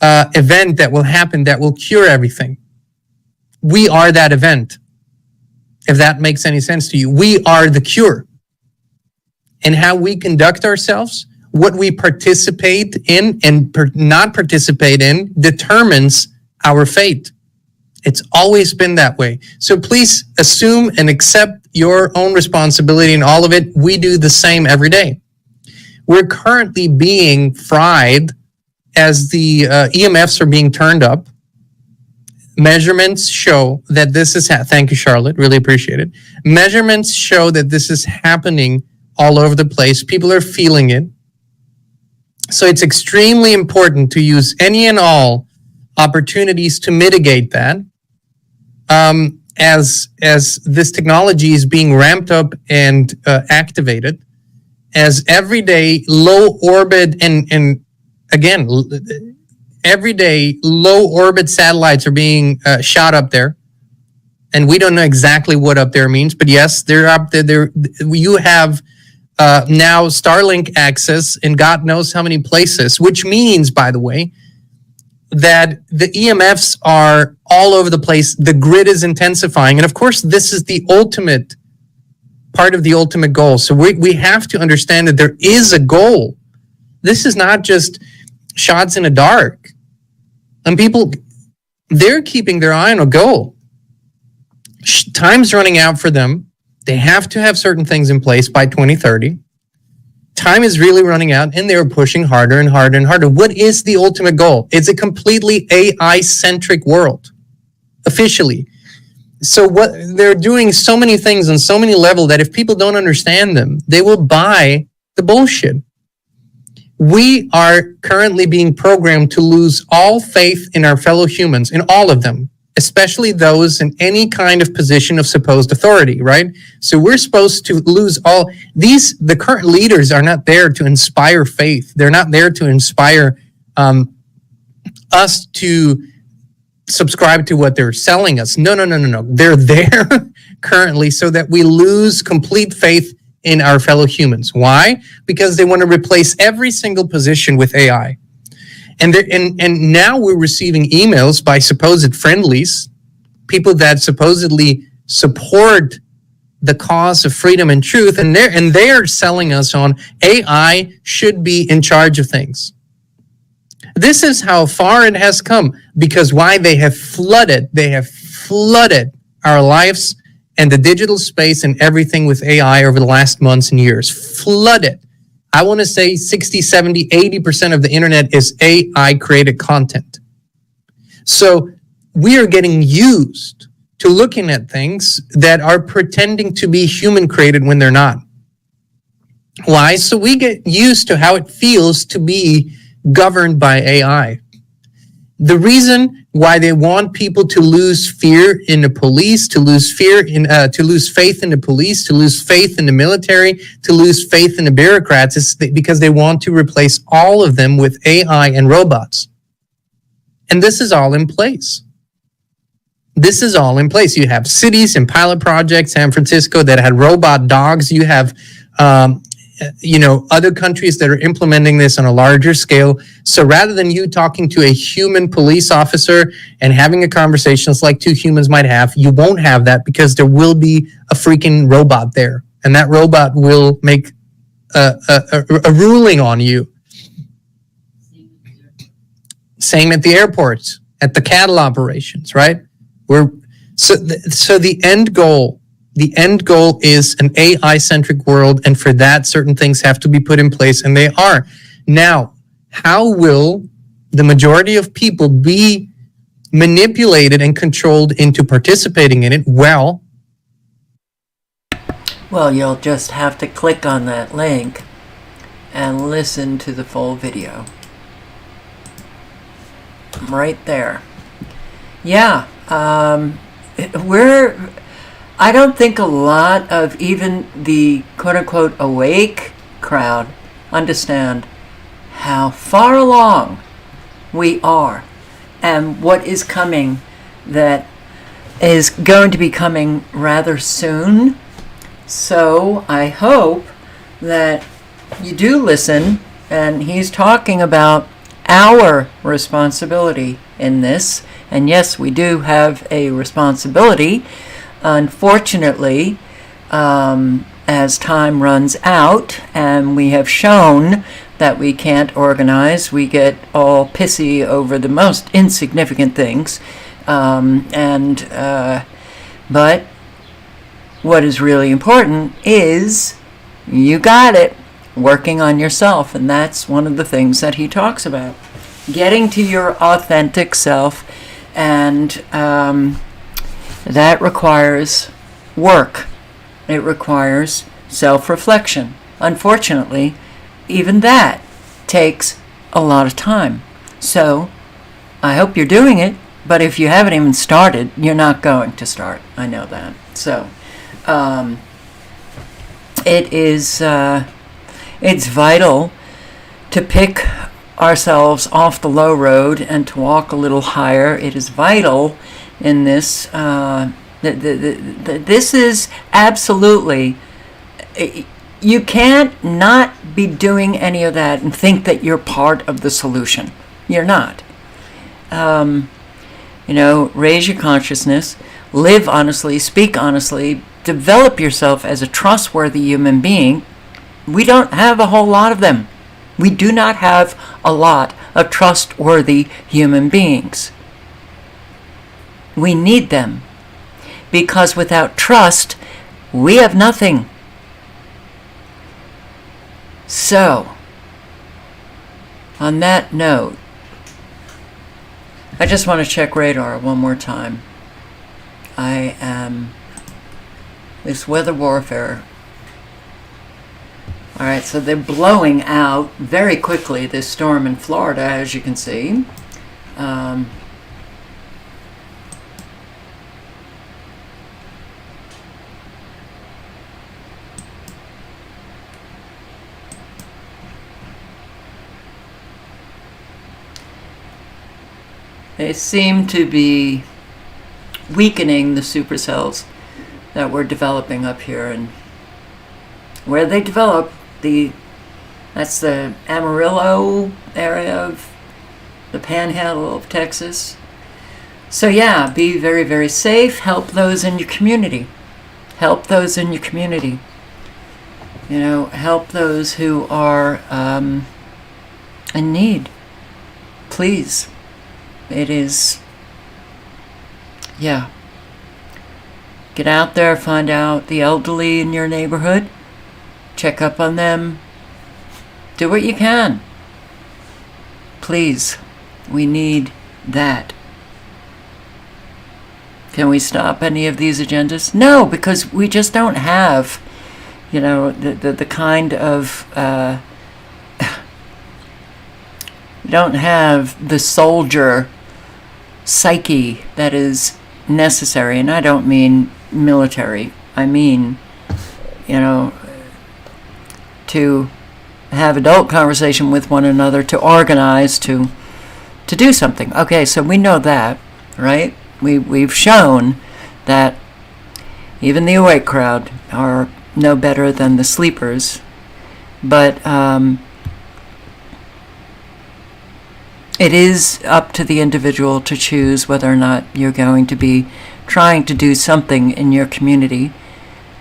event that will happen that will cure everything. We are that event. If that makes any sense to you, we are the cure. And how we conduct ourselves, what we participate in and not participate in, determines our fate. It's always been that way. So please assume and accept your own responsibility in all of it. We do the same every day. We're currently being fried as the EMFs are being turned up. Measurements show that this is, thank you, Charlotte, really appreciate it. Measurements show that this is happening all over the place. People are feeling it. So it's extremely important to use any and all opportunities to mitigate that. As this technology is being ramped up and activated, as everyday low orbit and again, everyday low orbit satellites are being shot up there, and we don't know exactly what up there means, but yes, they're up there. You have now Starlink access in God knows how many places, which means, by the way, that the EMFs are all over the place. The grid is intensifying. And of course, this is the ultimate part of the ultimate goal. So we have to understand that there is a goal. This is not just shots in the dark. And people, they're keeping their eye on a goal. Time's running out for them. They have to have certain things in place by 2030. Time is really running out, and they're pushing harder and harder and harder. What is the ultimate goal? It's a completely AI-centric world, officially. So what they're doing so many things on so many levels that if people don't understand them, they will buy the bullshit. We are currently being programmed to lose all faith in our fellow humans, in all of them, especially those in any kind of position of supposed authority, right? So we're supposed to lose all these. The current leaders are not there to inspire faith. They're not there to inspire us to subscribe to what they're selling us. No. They're there currently so that we lose complete faith in our fellow humans. Why? Because they want to replace every single position with AI. And now we're receiving emails by supposed friendlies, people that supposedly support the cause of freedom and truth, and they're selling us on AI should be in charge of things. This is how far it has come, because why? They have flooded our lives and the digital space and everything with AI over the last months and years. Flooded. I want to say 60, 70, 80% of the internet is AI created content. So we are getting used to looking at things that are pretending to be human created when they're not. Why? So we get used to how it feels to be governed by AI. The reason why they want people to lose fear in the police, to lose faith in the police, to lose faith in the military, to lose faith in the bureaucrats is because they want to replace all of them with AI and robots. And this is all in place. This is all in place. You have cities and pilot projects, San Francisco, that had robot dogs. You have other countries that are implementing this on a larger scale. So rather than you talking to a human police officer and having a conversation like two humans might have, you won't have that, because there will be a freaking robot there, and that robot will make a ruling on you. Same at the airports, at the cattle operations, right? So the end goal is an AI-centric world, and for that, certain things have to be put in place, and they are. Now, how will the majority of people be manipulated and controlled into participating in it? Well, you'll just have to click on that link and listen to the full video. Right there. Yeah, I don't think a lot of even the quote-unquote awake crowd understand how far along we are and what is coming, that is going to be coming rather soon. So I hope that you do listen, and he's talking about our responsibility in this. And yes, we do have a responsibility. Unfortunately, as time runs out and we have shown that we can't organize, we get all pissy over the most insignificant things. But what is really important is you got it, working on yourself. And that's one of the things that he talks about. Getting to your authentic self, and that requires work. It requires self-reflection. Unfortunately, even that takes a lot of time. So I hope you're doing it, but if you haven't even started, you're not going to start. I know that. So it's vital to pick ourselves off the low road and to walk a little higher. It is vital in this. This is absolutely. You can't not be doing any of that and think that you're part of the solution. You're not. Raise your consciousness, live honestly, speak honestly, develop yourself as a trustworthy human being. We don't have a whole lot of them. We do not have a lot of trustworthy human beings. We need them, because without trust, we have nothing. So, on that note, I just want to check radar one more time. This weather warfare. All right, so they're blowing out very quickly this storm in Florida, as you can see. They seem to be weakening the supercells that we're developing up here, and where they develop, that's the Amarillo area of the Panhandle of Texas. So yeah, be very, very safe. Help those in your community. Help those in your community. Help those who are in need. please. It is, yeah. Get out there, find out the elderly in your neighborhood, check up on them, do what you can. Please, we need that. Can we stop any of these agendas? No, because we just don't have, the kind of, we don't have the soldier psyche that is necessary. And I don't mean military. I mean, to have adult conversation with one another, to organize, to do something. Okay, so we know that, right? We've shown that even the awake crowd are no better than the sleepers, but it is up to the individual to choose whether or not you're going to be trying to do something in your community,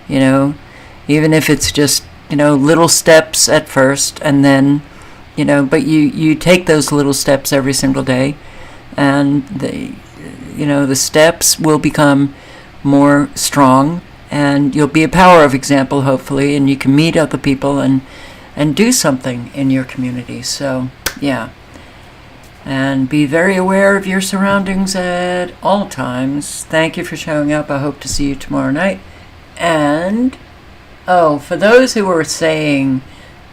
even if it's just, little steps at first, and then, but you take those little steps every single day, and the steps will become more strong, and you'll be a power of example, hopefully, and you can meet other people and do something in your community. So, yeah. And be very aware of your surroundings at all times. Thank you for showing up. I hope to see you tomorrow night. And, for those who are saying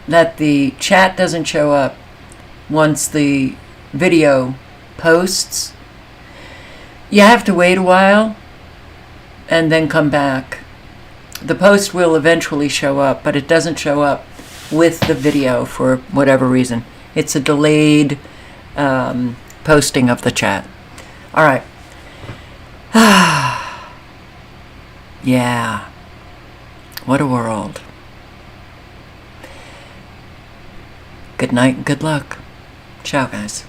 that the chat doesn't show up once the video posts, you have to wait a while and then come back. The post will eventually show up, but it doesn't show up with the video for whatever reason. It's a delayed posting of the chat. All right. Yeah. What a world. Good night and good luck. Ciao, guys.